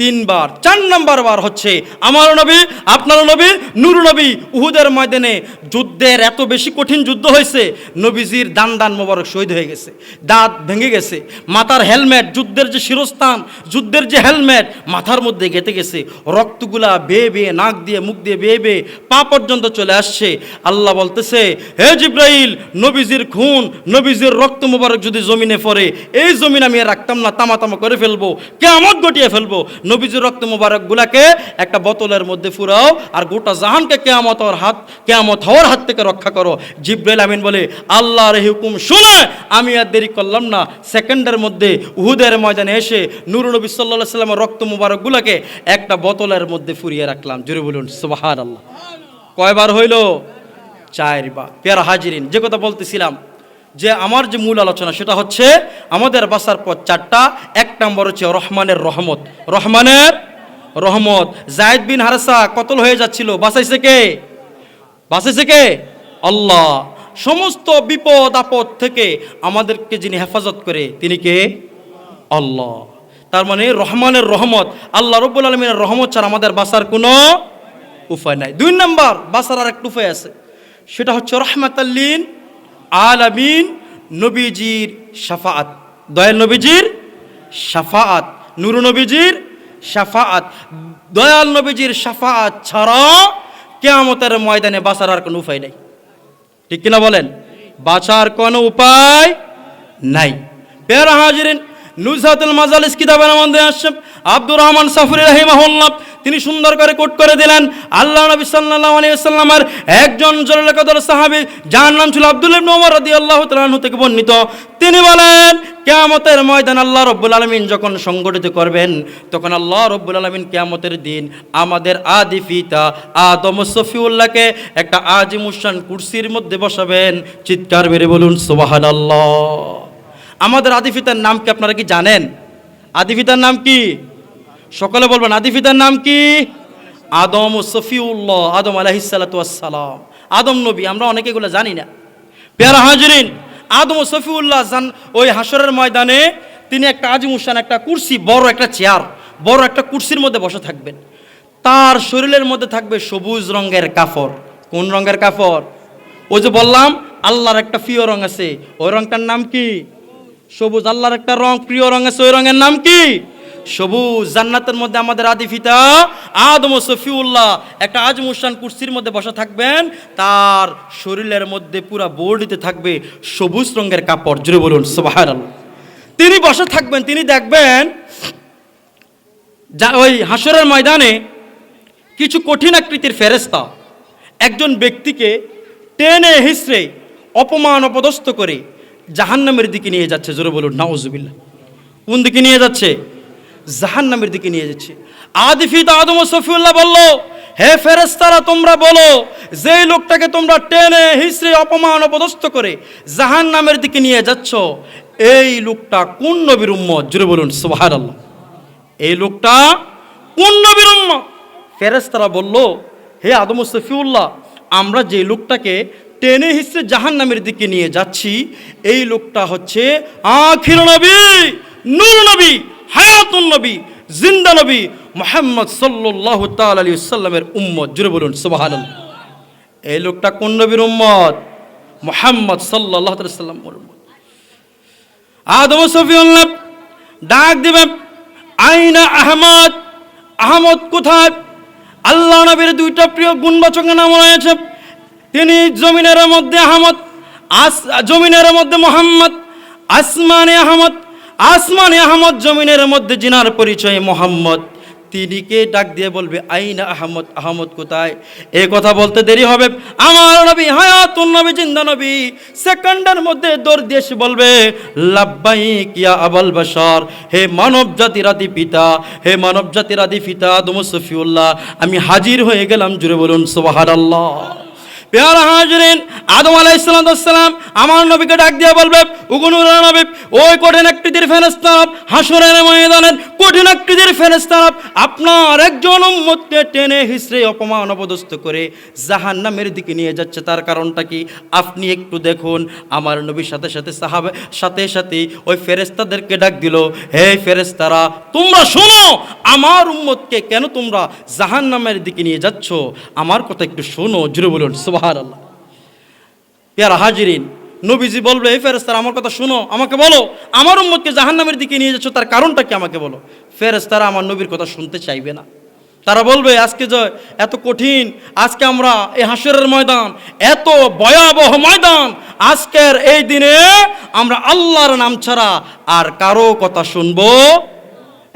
3 বার। 4 নম্বর বার হচ্ছে আমার নবী, আপনার নবী, নূর নবী উহুদের ময়দানে যুদ্ধের এত বেশি কঠিন যুদ্ধ হয়েছে, নবীজির দান মোবারক শহীদ হয়ে গেছে, দাঁত ভেঙে গেছে, মাথার হেলমেট, যুদ্ধের যে শিরস্থান, যুদ্ধের যে হেলমেট মাথার মধ্যে গেঁথে গেছে, রক্তগুলা বেয়ে বেয়ে নাক দিয়ে মুখ দিয়ে বেয়ে বেয়ে পা পর্যন্ত চলে আসছে। আল্লাহ বলতেছে, হে জিব্রাইল, নবীজির খুন, নবীজির রক্ত মোবারক যদি জমিনে পড়ে, এই জমিন আমি আর রাখতাম না, তামা তামা করে ফেলবো, কিয়ামত ঘটিয়ে ফেলবো। নবীজির রক্ত মোবারক গুলাকে একটা বোতলের মধ্যে ফুরাও আর গোটা জাহানকে কিয়ামত হওয়ার হাত থেকে রক্ষা করো। জিব্রাইল আমিন বলে, আল্লাহর হুকুম শুনে আমি আর দেরি করলাম না, সেকেন্ডের মধ্যে উহুদের ময়দানে এসে নূর নবী সাল্লাল্লাহু আলাইহি ওয়াসাল্লামের রক্ত মোবারক গুলাকে একটা বোতলের মধ্যে ফুরিয়ে রাখলাম। জোরে বলুন সুবহানাল্লাহ। কয়বার হইল? 4 বার। প্যারা হাজিরিন, যে কথা বলতেছিলাম যে আমার যে মূল আলোচনা সেটা হচ্ছে আমাদের বাসার পথ 4টা। 1 নম্বর হচ্ছে রহমানের রহমত, রহমানের রহমত। যায়েদ বিন হারেসা কতল হয়ে যাচ্ছিল, বাঁচাইছে কে? বাঁচাইছে কে? আল্লাহ। সমস্ত বিপদ আপদ থেকে আমাদেরকে যিনি হেফাজত করে তিনি কে? আল্লাহ। তার মানে রহমানের রহমত, আল্লাহ রাব্বুল আলামিনের রহমত ছাড়া আমাদের বাঁচার কোনো উপায় নাই। 2 নম্বর বাঁচার আর একটা উপায় আছে, সেটা হচ্ছে রাহমাতাল লিল আলামিন, নবীজির শাফাআত, দয়াল নবীজির শাফাআত, নূর নবীজির শাফাআত। দয়াল নবীজির শাফাআত ছাড়া কিয়ামতের ময়দানে বাঁচার আর কোনো উপায় নাই। ঠিক কিনা বলেন? বাঁচার কোনো উপায় নাই। প্যারা হাজিরিন, নুজহাতুল মাজালিস কিতাবের মধ্যে আসছে আব্দুর রহমান সাফরি রাহিমাহুল্লাহ তিনি সুন্দর করে কোট করে দিলেন, আল্লাহ নবী সাল্লাল্লাহু আলাইহি ওয়াসাল্লামের একজন জলিল কদর সাহাবী যার নাম ছিল আব্দুল্লাহ ইবনে ওমর রাদিয়াল্লাহু তাআলা আনহু থেকে বর্ণিত। তিনি বলেন, কিয়ামতের ময়দান আল্লাহ রাব্বুল আলামিন যখন সংগঠিত করবেন, তখন আল্লাহ রাব্বুল আলামিন কিয়ামতের দিন আমাদের আদি পিতা আদম সফিউল্লাহকে একটা আজিমুশান কুরসির মধ্যে বসাবেন। চিৎকার মেরে বলুন সুবহানাল্লাহ। আমাদের আদি পিতার নাম কি আপনারা কি জানেন? আদি পিতার নাম কি? সকলে বলবেন, আদি পিতার নাম কি? আদম ও সফিউল্লাহ, আদম আলাইহিস সালাতু ওয়াস সালাম, আদম নবী। আমরা অনেকে এগুলো জানি না। প্যারা হাজিরিন, আদম ও সফিউল্লাহ ওই হাসরের ময়দানে তিনি একটা আজিমুশান একটা কুরসি, বড় একটা চেয়ার, বড় একটা কুরসির মধ্যে বসে থাকবেন। তার শরীরের মধ্যে থাকবে সবুজ রঙের কাফর। কোন রঙের কাফর? ওই যে বললাম আল্লাহর একটা প্রিয় রং আছে, ওই রংটার নাম কি? সবুজ। আল্লাহর একটা রং, প্রিয় রং আছে, ওই রঙের নাম কি? সবুজ। জান্নাতের মধ্যে আমাদের আদি পিতা আদম ও সফিউল্লাহ একটা আজমুশান কুরসির মধ্যে বসা থাকবেন, তার শরীরের মধ্যে পুরা বডিতে থাকবে সবুজ রঙের কাপড়। জোরে বলুন সুবহানাল্লাহ। তিনি বসে থাকবেন, তিনি দেখবেন ওই হাসরের ময়দানে কিছু কঠিন আকৃতির ফেরেশতা একজন ব্যক্তিকে টেনে হিসড়ে অপমান অপদস্থ করে জাহান্নামের দিকে নিয়ে যাচ্ছে। জোরে বলুন নাউজুবিল্লাহ। কোন দিকে নিয়ে যাচ্ছে? জাহান্নামের দিকে নিয়ে যাচ্ছে। আদি পিতা আদম ও সফিউল্লাহ বলল, হে ফেরেশতারা, তোমরা বলো যেই লোকটাকে তোমরা টেনে হিসড়ে অপমান অপদস্থ করে জাহান্নামের দিকে নিয়ে যাচ্ছ, এই লোকটা কোন নবীর উম্মত? জোরে বলুন সুবহানাল্লাহ। এই লোকটা কোন নবীর উম্মত? ফেরেশতারা বলল, হে আদম ও সফিউল্লাহ, আমরা যে লোকটাকে টেনে হিসড়ে জাহান্নামের দিকে নিয়ে যাচ্ছি, এই লোকটা হচ্ছে আখির নবী, নূর নবী, হায়াতুন নবী, জিন্দা নবী মুহাম্মদ সাল্লাল্লাহু তাআলা আলাইহি ওয়াসাল্লামের উম্মত। জোরে বলুন সুবহানাল্লাহ। এই লোকটা কোন নবীর উম্মত? মুহাম্মদ সাল্লাল্লাহু আলাইহি ওয়াসাল্লামের উম্মত। আদম সফিউল্লাহ ডাক দিবেন, আইনা আহমদ, আহমদ কোথায়? আল্লাহ নবীর 2টা প্রিয় গুণবাচক নাম রয়েছে, তিনি জমিনের মধ্যে আহমদ, জমিনের মধ্যে মোহাম্মদ, আসমানে আহমদ, আসমানে আহমদ, জমিনের মধ্যে জিনার পরিচয় মোহাম্মদ। তিনি কে? ডাক দিয়ে বলবে, আইনা আহমদ, আহমদ কোথায়? এই কথা বলতে দেরি হবে, আমার নবী হায়াতুন নবী, জিন্দা নবী সেকেন্ডের মধ্যে দৌড় দিয়ে এসে বলবে, লাব্বাইক ইয়া আবাল বাশার, হে মানব জাতির আদি পিতা, হে মানব জাতির আদি পিতা আদম সফিউল্লাহ, আমি হাজির হয়ে গেলাম। জুড়ে বলুন সুবহানাল্লাহ। পেয়ারা হাজরিন, আদম আলাইহিস সালাম আমার নবীকে ডাক দিয়ে বলবে, ওগো নূরের নবী, ওই কঠিন আকৃতির ফেরেশতা হাসরের ময়দানের কঠিন আকৃতির ফেরেশতা আপনার একজন উম্মতকে টেনে হিচড়ে অপমান অপদস্থ করে জাহান্নামের দিকে নিয়ে যাচ্ছে। তার কারণটা কি আপনি একটু দেখুন। আমার নবীর সাথে সাথে সাথে ওই ফেরেশতাদেরকে ডাক দিল, হে ফেরেশতারা, তোমরা শোনো, আমার উম্মতকে কেন তোমরা জাহান্নামের দিকে নিয়ে যাচ্ছ? আমার কথা একটু শোনো, জুড়ে বলুন সুবহানাল্লাহ। পেয়ারা হাজিরিন, নবীজি বলবে, এই ফেরেশতারা আমার কথা শোনো, আমাকে বলো, আমার উম্মতকে জাহান্নামের দিকে নিয়ে যাচ্ছ, তার কারণটা কি আমাকে বলো। ফেরেশতারা আমার নবীর কথা শুনতে চাইবে না। তারা বলবে, আজকে যে এত কঠিন, আজকে আমরা এই হাসরের ময়দান, এত ভয়াবহ ময়দান, আজকের এই দিনে আমরা আল্লাহর নাম ছাড়া আর কারো কথা শুনবো,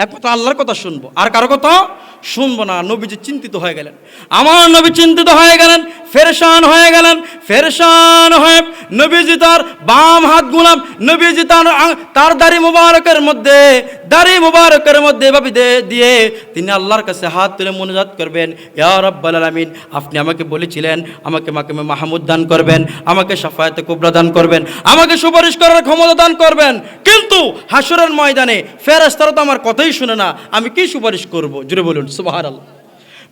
একমাত্র আল্লাহর কথা শুনবো, আর কারো কথা শুনবো না। নবীজি চিন্তিত হয়ে গেলেন, আমার নবী চিন্তিত হয়ে গেলেন, ফেরেশান হয়ে গেলেন। ফেরেশান হয়ে নবীজি তার বাম হাত গুলাম, নবীজি তার দাড়ি মুবারকের মধ্যে এভাবে দিয়ে তিনি আল্লাহর কাছে হাত তুলে মুনাজাত করবেন, ইয়া রাব্বাল আলামিন, আপনি আমাকে বলেছিলেন আমাকে মাকামে মাহমুদ দান করবেন, আমাকে শাফায়াতে কুবরা দান করবেন, আমাকে সুপারিশ করার ক্ষমতা দান করবেন। কিন্তু হাসরের ময়দানে ফেরেশতারা তো আমার কথাই শুনে না, আমি কি সুপারিশ করব? জুড়ে বলুন সুবহানাল্লাহ।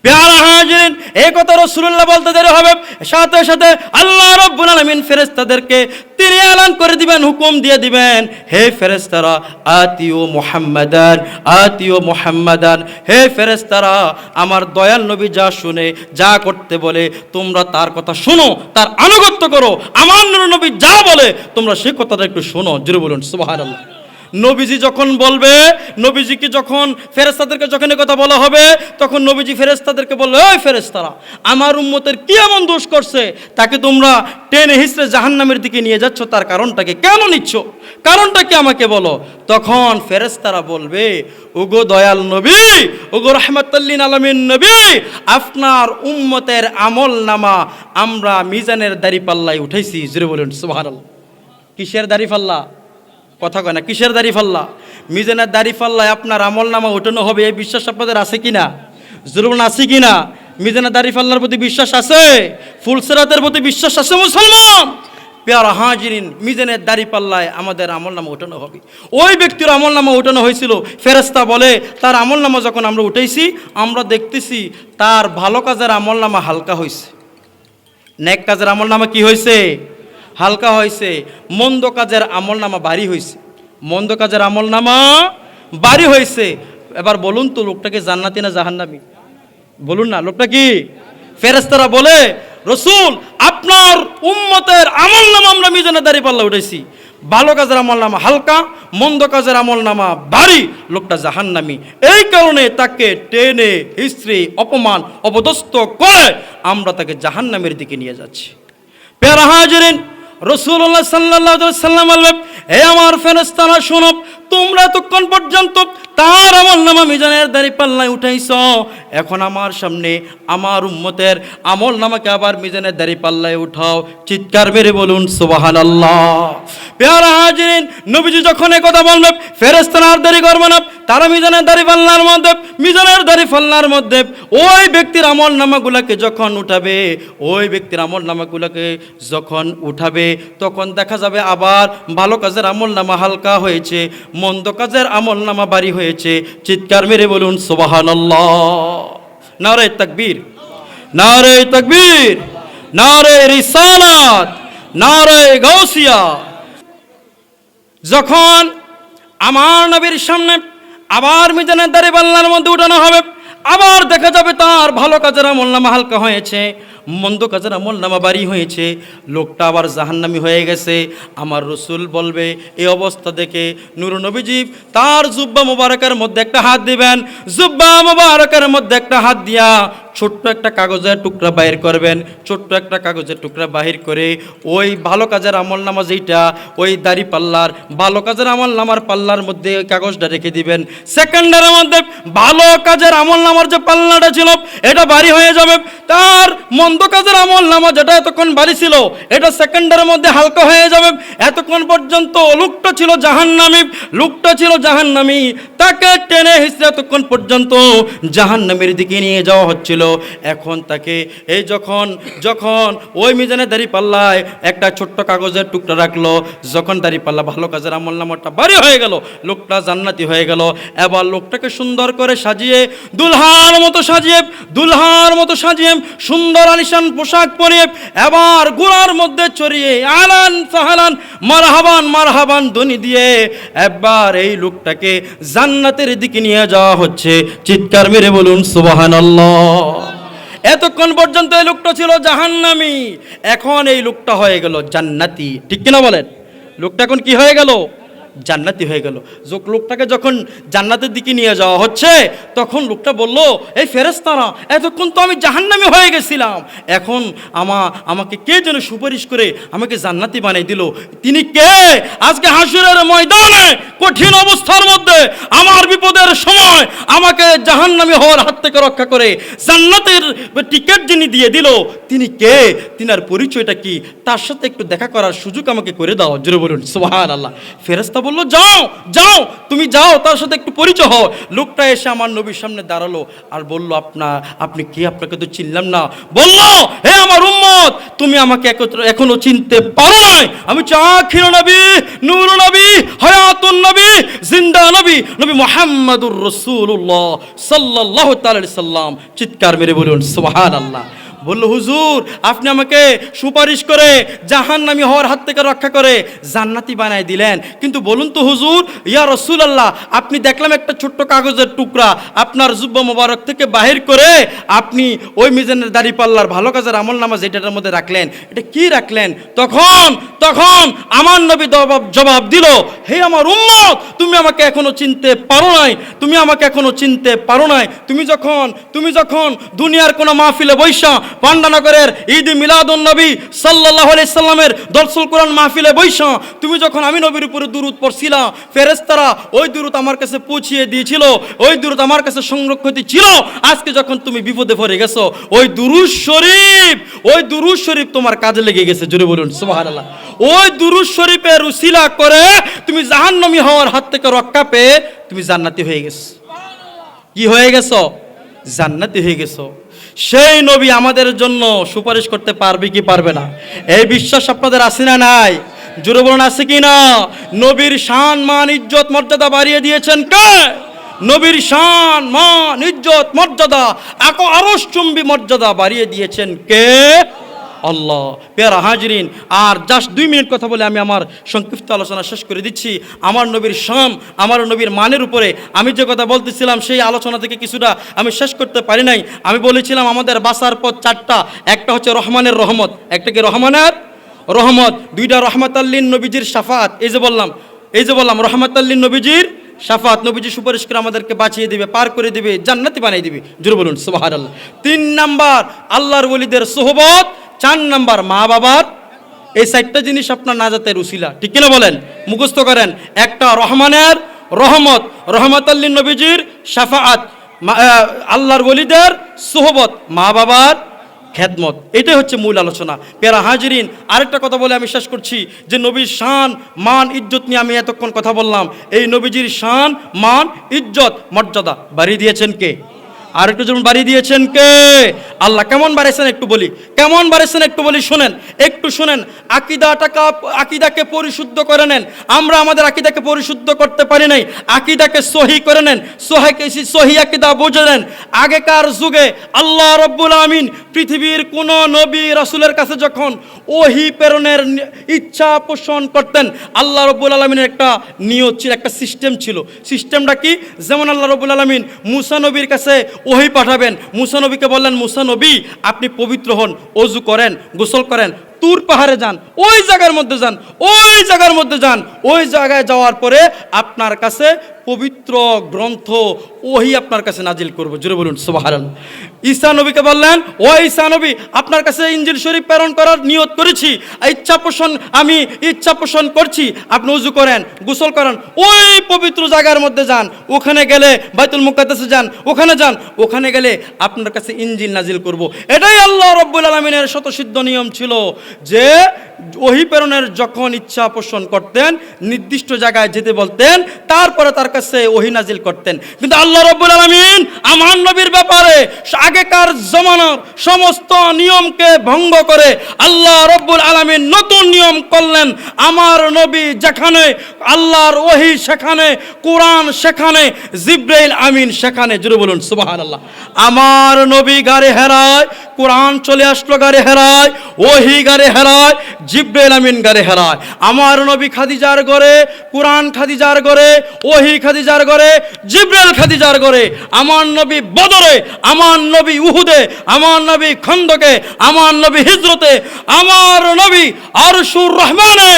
প্যারা হাজিরিন, এই কথা রাসূলুল্লাহ বলতে দেরি হবে, সাথে সাথে আল্লাহ রাব্বুল আলামিন ফেরেশতাদেরকে তিনি এলান করে দিবেন, হুকুম দিয়ে দিবেন, হে ফেরেশতারা, আতিউ মুহাম্মাদান, আতিউ মুহাম্মাদান, হে ফেরেশতারা, আমার দয়াল নবী যা শুনে, যা করতে বলে, তোমরা তার কথা শোনো, তার আনুগত্য করো। আমার নবী যা বলে তোমরা সেই কথাটা একটু শোনো। জোরে বলুন সুবহানাল্লাহ। নবীজি যখন বলবে, নবীজিকে যখন ফেরেশতাদেরকে যখন এই কথা বলা হবে, তখন নবীজি ফেরেশতাদেরকে বলবে, ওই ফেরেশতারা, আমার উম্মতের কি এমন দোষ করছে তাকে তোমরা টেনে হিচড়ে জাহান্নামের দিকে নিয়ে যাচ্ছ? তার কারণটাকে কেন নিচ্ছ? কারণটা কি আমাকে বলো। তখন ফেরেশতারা বলবে, ওগো দয়াল নবী, ওগো রাহমাতুল লিল আলামিন নবী, আপনার উম্মতের আমল নামা আমরা মিজানের দাড়িপাল্লায় উঠাইছি। জোরে বলুন সুবহানাল্লাহ। কিসের দাড়িপাল্লা? কথা কয় না, কিসের দাড়িপাল্লা? মিজানের দাড়িপাল্লায় আপনার আমল নামা ওঠানো হবে, এই বিশ্বাস আপনাদের আছে কিনা? জরুর আছে কিনা? মিজানের দাড়িপাল্লার প্রতি বিশ্বাস আছে? ফুলসিরাতের প্রতি বিশ্বাস আছে মুসলমান? পেয়ারা হাজিরিন, মিজানের দাড়িপাল্লায় আমাদের আমল নামা ওঠানো হবে। ওই ব্যক্তির আমল নামা ওঠানো হয়েছিল, ফেরেশতা বলে তার আমল নামা যখন আমরা উঠাইছি, আমরা দেখতেছি তার ভালো কাজের আমল নামা হালকা হয়েছে, নেক কাজের আমল নামা কি হয়েছে? হালকা হয়েছে। মন্দ কাজের আমল নামা ভারী হয়েছে, মন্দ কাজের আমল নামা ভারী হয়েছে। এবার বলুন তো, লোকটাকে জান্নাতি না জাহান্নামী? বলুন না, লোকটা কি? ফেরেশতারা বলে, রাসূল, আপনার উম্মতের আমল নামা আমরা মিজানের দাড়িপাল্লা উঠেছি, ভালো কাজের আমল নামা হালকা, মন্দ কাজের আমল নামা ভারী, লোকটা জাহান্নামী। এই কারণে তাকে টেনে হিচড়ে অপমান অপদস্থ করে আমরা তাকে জাহান্নামের দিকে নিয়ে যাচ্ছি। প্যারা হাজিরিন, রাসূলুল্লাহ সাল্লাল্লাহু আলাইহি সাল্লাম বললেন, হে আমার ফেরেশতারা শোনো, তোমরা এতক্ষণ পর্যন্ত তার আমল নামা মিজানের দাড়িপাল্লায় উঠাইছো, এখন আমার সামনে আমার উম্মতের আমল নামাকে আবার মিজানের দাড়িপাল্লায় উঠাও। চিৎকার মেরে বলুন সুবহানাল্লাহ। প্যারা হাজিরিন, নবীজি যখন এই কথা বলবেন, ফেরেশতারা আর দেরি করবে না, তারা মিজানের দাড়িপাল্লার মধ্যে ওই ব্যক্তির আমল নামাগুলোকে যখন উঠাবে, ওই ব্যক্তির আমল নামাগুলোকে যখন উঠাবে, তখন দেখা যাবে আবার ভালো কাজের আমল নামা হালকা হয়েছে, মন্দ কাজের আমল নামা ভারী হয়েছে। চিৎকার মেরে বলুন সুবহানাল্লাহ। নারে তাকবীর, নারে তাকবীর, নারে রিসালাত, নারে গাউসিয়া। যখন আমার নবীর সামনে আবার মিজানের দাড়িপাল্লার মধ্যে উঠানো হবে, আবার দেখা যাবে তার ভালো কাজের আমল নামা হালকা হয়েছে, মন্দ কাজের আমল নামা ভারী হয়েছে, লোকটা আবার জাহান্নামী হয়ে গেছে। আমার রাসূল বলবে, এই অবস্থা দেখে নূর নবীজি তার জুব্বা মুবারকের মধ্যে একটা হাত দিবেন, জুব্বা মুবারকের মধ্যে একটা হাত দিয়া ছোট্ট একটা কাগজের টুকরা বাহির করবেন। ছোট্ট একটা কাগজের টুকরা বাহির করে ওই ভালো কাজের আমল নামা যেইটা ওই দাড়ি পাল্লার ভালো কাজের আমল নামার পাল্লার মধ্যে ওই কাগজটা রেখে দিবেন। সেকেন্ডের মধ্যে ভালো কাজের আমল নামার যে পাল্লাটা ছিল এটা ভারী হয়ে যাবে, তার মন্দ কাজের আমল নামা যেটা এতক্ষণ ভারী ছিল এটা সেকেন্ডের মধ্যে হালকা হয়ে যাবে। এতক্ষণ পর্যন্ত লোকটা ছিল জাহান্নামী, তাকে টেনে হিচড়ে এতক্ষণ পর্যন্ত জাহান্নামের দিকে নিয়ে যাওয়া হচ্ছিল। গেল। এখন তাকে এই যখন যখন ওই মিজানের দাঁড়িপাল্লায় একটা ছোট্ট কাগজের টুকরা রাখলো, যখন দাঁড়িপাল্লা ভালো কাজের আমলনামাটা ভারী হয়ে গেল, লোকটা জান্নাতি হয়ে গেল। এবার লোকটাকে সুন্দর করে সাজিয়ে দুলহার মতো সাজিয়ে সুন্দর আলিশান পোশাক পরিয়ে এবার ঘোড়ার মধ্যে চড়িয়ে আলান সাহালান মারহাবান ধ্বনি দিয়ে এবার এই লোকটাকে জান্নাতের দিকে নিয়ে যাওয়া হচ্ছে। চিৎকার মেরে বলুন সুবহানাল্লাহ। এতক্ষণ পর্যন্ত এই লোকটা ছিল জাহান্নামী, এখন এই লোকটা হয়ে গেল জান্নাতি। ঠিক কিনা বলেন? লোকটা এখন কি হয়ে গেল? জান্নাতি হয়ে গেল। লোকটাকে যখন জান্নাতের দিকে নিয়ে যাওয়া হচ্ছে তখন লোকটা বলল, এই ফেরেশতারা, এতক্ষণ তো আমি জাহান্নামী হয়ে গেছিলাম, এখন আমাকে কে যেন সুপারিশ করে আমাকে জান্নাতি বানিয়ে দিল। তিনি কে? আজকে হাসরের ময়দানে কঠিন অবস্থার মধ্যে আমার বিপদের সময় আমাকে জাহান্নামী হওয়ার হাত থেকে রক্ষা করে জান্নাতের টিকিট যিনি দিয়ে দিল, তিনি কে? তিনার পরিচয়টা কি? তার সাথে একটু দেখা করার সুযোগ আমাকে করে দাও। জোরে বলুন সুবহানাল্লাহ। ফেরেশতা বলল, যাও তুমি যাও, তার সাথে একটু পরিচয় হও। লোকটা এসে আমার নবীর সামনে দাঁড়ালো আর বলল, আপনি কে? আপনাকে তো চিনলাম না। বলল, হে আমার উম্মত, তুমি আমাকে এখনো চিনতে পারো নাই। আমি আখির নবী, নূর নবী, হায়াতুন নবী, জিন্দা নবী, নবী মুহাম্মদুর রাসূলুল্লাহ সাল্লাল্লাহু তাআলা আলাইহি সাল্লাম। চিৎকার মেরে বলুন সুবহানাল্লাহ। বলল, হুজুর, আপনি আমাকে সুপারিশ করে জাহান্নামী হওয়ার হাত থেকে রক্ষা করে জান্নাতি বানায় দিলেন, কিন্তু বলুন তো হুজুর, ইয়া রাসূলুল্লাহ, আপনি দেখলাম একটা ছোট্ট কাগজের টুকরা আপনার জুব্বা মোবারক থেকে বাহির করে আপনি ওই মিজানের দাড়িপাল্লার ভালো কাজের আমলনামা যেটার মধ্যে রাখলেন, এটা কি রাখলেন? তখন আমার নবী জবাব দিল, হে আমার উম্মত, তুমি আমাকে এখনো চিনতে পারো নাই, তুমি যখন দুনিয়ার কোনো মাহফিলে বৈশা পান্ডানগরের ঈদ মিলাদুন নবী সাল্লাল্লাহু আলাইহি সাল্লামের দরসুল কোরআন মাহফিলে বৈশা তুমি যখন আমি নবীর উপরে দুরূদ পড়ছিলা, ফেরেশতারা ওই দুরূদ আমার কাছে পৌঁছিয়ে দিয়েছিল, ওই দুরূদ আমার কাছে সংরক্ষিত ছিল। আজকে যখন তুমি বিপদে পড়ে গেছো, ওই দুরূদ শরীফ তোমার কাজে লেগে গেছে। জোরে বলুন সুবহানাল্লাহ। ওই দুরূদ শরীফের উসিলা করে তুমি জাহান্নামী হওয়ার হাত থেকে রক্ষা পেয়ে তুমি জান্নাতি হয়ে গেছো। কি হয়ে গেছো? জান্নাতি হয়ে গেছো। সেই নবী আমাদের জন্য সুপারিশ করতে পারবে কি পারবে না? এই বিশ্বাস আপনাদের আছে না নাই? জোরে বলুন, আছে কি না? নবীর শান, মান, ইজ্জত, মর্যাদা বাড়িয়ে দিয়েছেন কে? নবীর শান, মান, ইজ্জত, মর্যাদা, আরশচুম্বী মর্যাদা বাড়িয়ে দিয়েছেন কে? আল্লাহ। প্যারা হাজরিন, আর জাস্ট 2 মিনিট কথা বলে আমি আমার সংক্ষিপ্ত আলোচনা শেষ করে দিচ্ছি। আমার নবীর শান, আমার নবীর মানের উপরে আমি যে কথা বলতেছিলাম, সেই আলোচনা থেকে কিছুটা আমি শেষ করতে পারি নাই। আমি বলেছিলাম আমাদের বাসার পথ 4টা। একটা হচ্ছে রহমানের রহমত, একটা কি রহমানের রহমত, 2টা রহমাতাল্লিন নবীজির শাফাত। এই যে বললাম রহমাতাল্লিন নবীজির শাফাত, নবীজি সুপারিশ করে আমাদেরকে বাঁচিয়ে দিবে, পার করে দিবে, জান্নাতি বানিয়ে দিবে। জোরে বলুন সুবহানাল্লাহ। 3 নাম্বার আল্লাহর ওলিদের সোহবত, 4 নাম্বার মা বাবার। এই 4টা জিনিস আপনার নাজাতের উসিলা। ঠিক কিনা বলেন? মুখস্থ করেন। একটা রহমানের রহমত, রহমাতাল্লিন নবীজির শাফাআত, আল্লাহর ওলিদের সোহবত, মা বাবার খেদমত। এটাই হচ্ছে মূল আলোচনা। প্যারা হাজরিন, আরেকটা কথা বলে আমি শেষ করছি, যে নবীর শান, মান, ইজ্জত নিয়ে আমি এতক্ষণ কথা বললাম। এই নবীজির শান, মান, ইজ্জত, মর্যাদা বাড়িয়ে দিয়েছেন কে? আর একটু যেমন বাড়িয়ে দিয়েছেন কে? আল্লাহ। কেমন বাড়িয়েছেন একটু বলি, শুনেন। আকীদাকে পরিশুদ্ধ করে নেন। আমরা আমাদের আকীদাকে পরিশুদ্ধ করতে পারি নাই, আকীদাকে সহি করে নেন, সহি আকীদা বুঝে নেন। আগেকার যুগে আল্লাহ রাব্বুল আমিন পৃথিবীর কোন নবী রাসূলের কাছে যখন ওহী প্রেরণের ইচ্ছা পোষণ করতেন, আল্লাহ রাব্বুল আলামিনের একটা নিয়ত ছিল, একটা সিস্টেম ছিল। সিস্টেমটা কি? যেমন আল্লাহ রাব্বুল আলামিন মুসা নবীর কাছে ওহী পাঠাবেন, মুসা নবীকে বললেন, মুসা নবী আপনি পবিত্র হন, ওযু করেন, গোসল করেন, তুর পাহাড়ে যান, ওই জায়গার মধ্যে যান, ওই জায়গায় যাওয়ার পরে আপনার কাছে পবিত্র গ্রন্থ ওহী আপনার কাছে নাজিল করব। জোরে বলুন সুবহানাল্লাহ। ঈসা নবীকে বললেন, ও ঈসা নবী আপনার কাছে ইনজিল শরীফ প্রেরণ করার নিয়ত করেছি, আমি ইচ্ছা পোষণ করছি, আপনি ওযু করেন, গোসল করেন, ওই পবিত্র জায়গার মধ্যে যান, ওখানে গেলে বাইতুল মুকাদ্দাসে যান, ওখানে গেলে আপনার কাছে ইনজিল নাজিল করব। এটাই আল্লাহ রাব্বুল আলামিনের শতসিদ্ধ নিয়ম ছিল, যে ওহী প্রেরণের যখন ইচ্ছা পোষণ করতেন নির্দিষ্ট জায়গায় যেতে বলতেন, তারপরে তার কাছে ওহী নাজিল করতেন। কিন্তু আল্লাহ রাব্বুল আলামিন আমার নবীর ব্যাপারে আগেকার জমানার সমস্ত নিয়মকে ভঙ্গ করে আল্লাহ রাব্বুল আলামিন নতুন নিয়ম করলেন। আমার নবী যেখানে আল্লাহর ওহী সেখানে, কোরআন সেখানে, জিবরাইল আমিন সেখানে। জোরে বলুন সুবহানাল্লাহ। আমার নবী গারে হেরায়, কোরআন চলে আসলো গারে হেরায়, ওহী গারে হেরায়, জিবরাইল আমিন গারে হেরায়। আমার নবী খাদিজার ঘরে, কোরআন খাদিজার ঘরে, ওহী খাদিজার ঘরে, জিবরাইল খাদিজার ঘরে। আমার নবী বদরে, আমার নবী উহুদে, আমার নবী খন্দকে, আমার নবী হিজরতে, আমার নবী আরশুর রহমানে,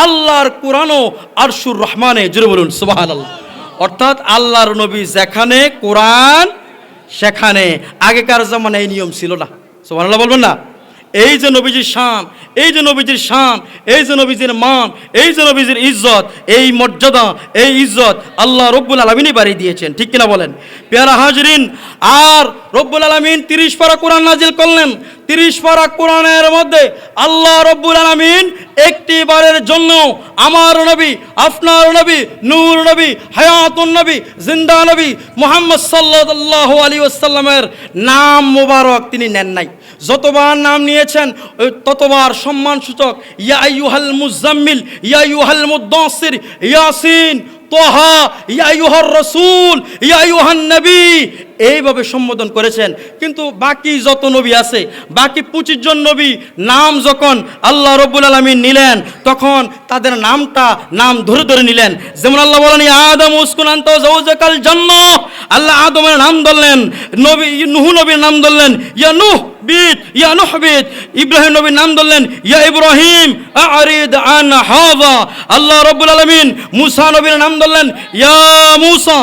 আল্লাহর কোরআনও আরশুর রহমানে। জোরে বলুন সুবহানাল্লাহ। অর্থাৎ আল্লাহর নবী যেখানে, কোরআন সেখানে। আগেকার জামানায় এই নিয়ম ছিল না। সুবহানাল্লাহ বলবেন না? এই যে নবীজির শান, এই যে নবীজির শান, এই যে নবীজির মান, এই যে নবীজির ইজ্জত, এই মর্যাদা, এই ইজ্জত আল্লাহ রব্বুল আলামিনই বাড়িয়ে দিয়েছেন। ঠিক কিনা বলেন? পেয়ারা হাজরিন, আর রব্বুল আলামিন 30 পারা কোরআন নাজিল করলেন। 30 পারা কোরআনের মধ্যে আল্লাহ রব্বুল আলামিন একটি বারের জন্য আমার নবী, আপনার নবী, নূর নবী, হায়াতুন নবী, জিন্দা নবী মুহাম্মদ সাল্লাল্লাহু আলাইহি ওয়াসাল্লামের নাম মোবারক তিনি নেন নাই। যতবার নাম নিয়েছেন ততবার সম্মানসূচক ইয়া আইয়ুহাল মুজাম্মিল, ইয়া আইয়ুহাল মুদ্দাসির, ইয়াসিন, তোহা, ইয়া আইয়ুহার রাসূল, ইয়া আইয়ুহান নবী, এইভাবে সম্বোধন করেছেন। কিন্তু বাকি যত নবী আছে, বাকি 25 জন নবী নাম যখন আল্লাহ রব্বুল আলামিন নিলেন, তখন তাদের নাম ধরে ধরে নিলেন। যেমন আল্লাহ বলেন ইয়া আদম উসকুন আনতা ওয়া যাওজাকাল জান্নাহ, আল্লাহ আদমের নাম ধরলেন। নবী নূহ নবীর নাম ধরলেন ইয়া নূহ বিত, ইয়া নূহ বিত। ইব্রাহিম নবীর নাম ধরলেন ইয়া ইব্রাহিম আরিদ আন হাযা। আল্লাহ রব্বুল আলামিন মুসা নবীর নাম ধরলেন ইয়া মুসা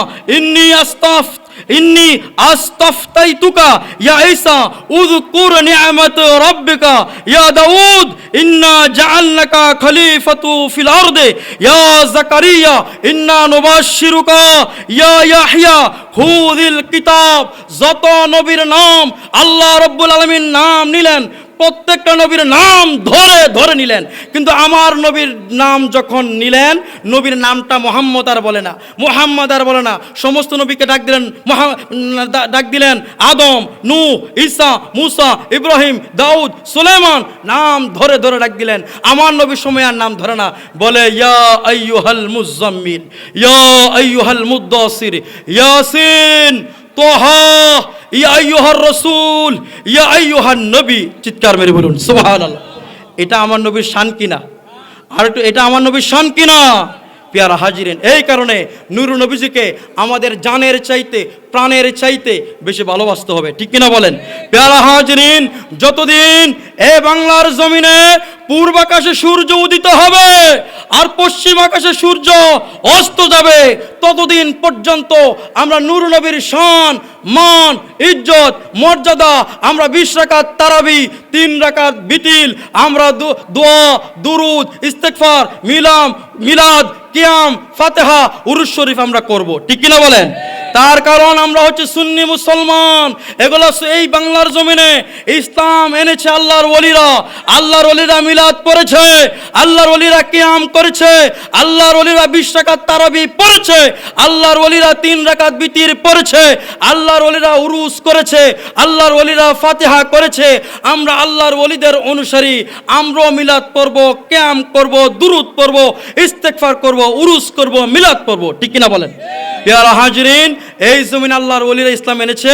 ইন্নি আস্তাফতাইতুকা ইয়া ঈসা উযকুর নি'মাত রাব্বিকা ইয়া দাউদ ইন্না জাআলনাকা খলিফাতু ফিল আরদি ইয়া যাকারিয়া ইন্না নুবাশশিরুকা ইয়া ইয়াহইয়া খুযিল কিতাব। যত নবীর নাম আল্লাহ রাব্বুল আলামিন নাম নিলেন, প্রত্যেকটা নবীর নাম ধরে ধরে নিলেন। কিন্তু আমার নবীর নাম যখন নিলেন, নবীর নামটা মুহাম্মদ আর বলে না, মুহাম্মদ আর বলে না। সমস্ত নবীকে ডাক দিলেন আদম, নূহ, ঈসা, মুসা, ইব্রাহিম, দাউদ, সুলাইমান, নাম ধরে ধরে ডাক দিলেন। আমার নবীর সময় আর নাম ধরে না, বলে ইয়া আইয়ুহাল মুজাম্মিল, ইয়া আইয়ুহাল মুদ্দাসির, ইয়াসিন, তোহা, ইয়া আইয়ুহার রাসূল, ইয়া আইয়ুহান নবী। চিৎকার মেরে বলুন সুবহানাল্লাহ। এটা আমার নবীর শান কিনা? আর একটু, এটা আমার নবীর শান কিনা? পেয়ারা হাজিরিন, এই কারণে নূর নবীজিকে আমাদের জানের চাইতে, প্রাণের চাইতে বেশি ভালোবাসতে হবে। ঠিক কিনা বলেন? পেয়ারা হাজিরিন, যতদিন এ বাংলার জমিনে পূর্ব আকাশে সূর্য উদিত হবে আর পশ্চিম আকাশে সূর্য অস্ত যাবে, ততদিন পর্যন্ত আমরা নূর নবীর শান, মান, ইজ্জত, মর্যাদা, আমরা 20 রাকাত তারাবি, 3 রাকাত বিতিল, আমরা দোয়া, দুরুদ, ইস্তেগফার, মিলাদ, কিয়াম, ফাতিহা, উরুস শরীফ আমরা করব। ঠিক কিনা বলেন? তার কারণ আমরা হচ্ছে সুন্নি মুসলমান। এগুলো এই বাংলার জমিনে ইসলাম এনেছে আল্লাহর ওলিরা। আল্লাহর ওলিরা মিলাদ পড়েছে, আল্লাহর ওলিরা কিয়াম করেছে, আল্লাহর ওলিরা 20 রাকাত তারাবি পড়েছে, আল্লাহর ওলিরা 3 রাকাত বিতির পড়েছে, আল্লাহর ওলিরা উরুস করেছে, আল্লাহর ওলিরা ফাতিহা করেছে। আমরা আল্লাহর ওলিদের অনুসারী, আমরাও মিলাদ পড়ব, কিয়াম করব, দুরুদ পড়ব, ইস্তেগফার করব, উরুস করব, মিলাদ পড়ব। ঠিক কিনা বলেন? পেয়ারা হাজরিন, এই জমিন আল্লাহর ওলিরা ইসলাম এনেছে।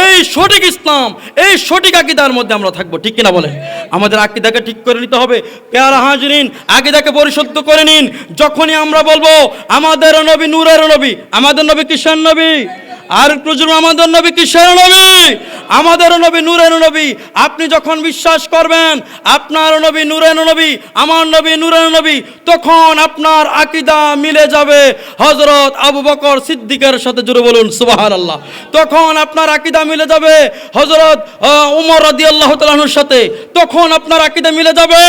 এই সঠিক ইসলাম, এই সঠিক আকীদার মধ্যে আমরা থাকবো। ঠিক কিনা বলেন? আমাদের আকীদাকে ঠিক করে নিতে হবে। পেয়ারা হাজরিন, আকীদাকে পরিশুদ্ধ করে নিন। যখনই আমরা বলবো আমাদের নবী নূরের নবী, আমাদের নবী কিসের নবী? আর প্রজন্ম আমাদের নবী কিসের নবী? আমাদের নবী নূরের নবী। আপনি যখন বিশ্বাস করবেন আপনার নবী নূরের নবী, আমার নবী নূরের নবী, তখন আপনার আকীদা মিলে যাবে হযরত আবু বকর সিদ্দিকের সাথে। জোরে বলুন সুবহানাল্লাহ। তখন আপনার আকীদা মিলে যাবে হযরত ওমর রাদিয়াল্লাহু তাআলা আনহুর সাথে। তখন আপনার আকীদা মিলে যাবে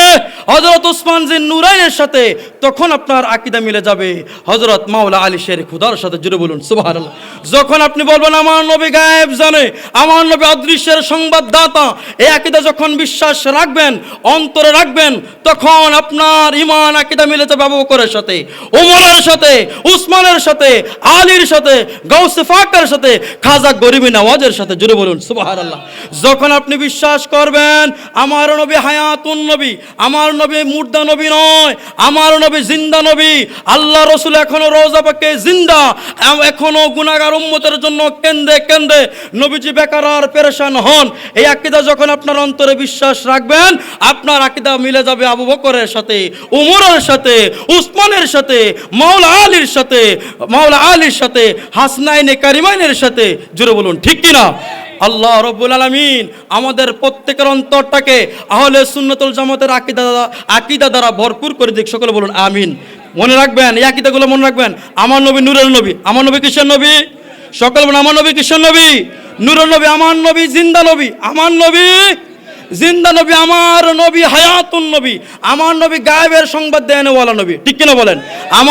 হযরত উসমান জিন নুরাইনের সাথে। তখন আপনার আকীদা মিলে যাবে হযরত মাওলা আলী শের খুদার সাথে। জোরে বলুন সুবহানাল্লাহ। যখন আপনি বলবেন আমার নবী গায়েব জানে, আমার নবী অদৃশ্যের সংবাদদাতা, এই আকীদা যখন বিশ্বাস রাখবেন, অন্তরে রাখবেন, তখন আপনার ঈমান আকীদা মিলে যাবে আবু বকরের সাথে, ওমরের সাথে, উসমানের সাথে, আলীর সাথে, গাউসে পাকের সাথে, খাজা গরিবি নওয়াজের সাথে। জুড়ে বলুন সুবহানাল্লাহ। যখন আপনি বিশ্বাস করবেন আমার নবী হায়াতুন নবী, আমার নবী মুর্দা নবী নয়, আমার নবী জিন্দা নবী, আল্লাহ রসুল এখনো রওজা পাকে জিন্দা, এখনো গুনাহগার উম্মতের জন্য কেন্দে কেন্দে, নবীজি বেকার আর পেরেশান হন, এই আকীদা যখন আপনার অন্তরে বিশ্বাস রাখবেন, আপনার আকীদা মিলে যাবে আবু বকরের সাথে, উমরের সাথে, উসমানের সাথে, মাওলা আলীর সাথে, মাওলা আলীর সাথে, হাসনাইনে কারিমাইনের সাথে। জুড়ে বলুন ঠিক কিনা? আল্লাহ রব্বুল আলামিন আমাদের প্রত্যেকের অন্তরটাকে আহলে সুন্নাতুল জামাতের আকীদা দ্বারা ভরপুর করে দিক। সকলে বলুন আমিন। মনে রাখবেন, এই আকীদাগুলো মনে রাখবেন। আমার নবী নূরের নবী, আমার নবী কিসের নবী? সকলে বলুন আমার নবী কিসের নবী? নূরের নবী। আমার নবী জিন্দা নবী, আমার নবী জিন্দা নবী, আমার নবী হায়াতুন নবী, আমার নবী গায়েবের সংবাদ দেনওয়ালা নবী। ঠিক কিনা বলেন? আমার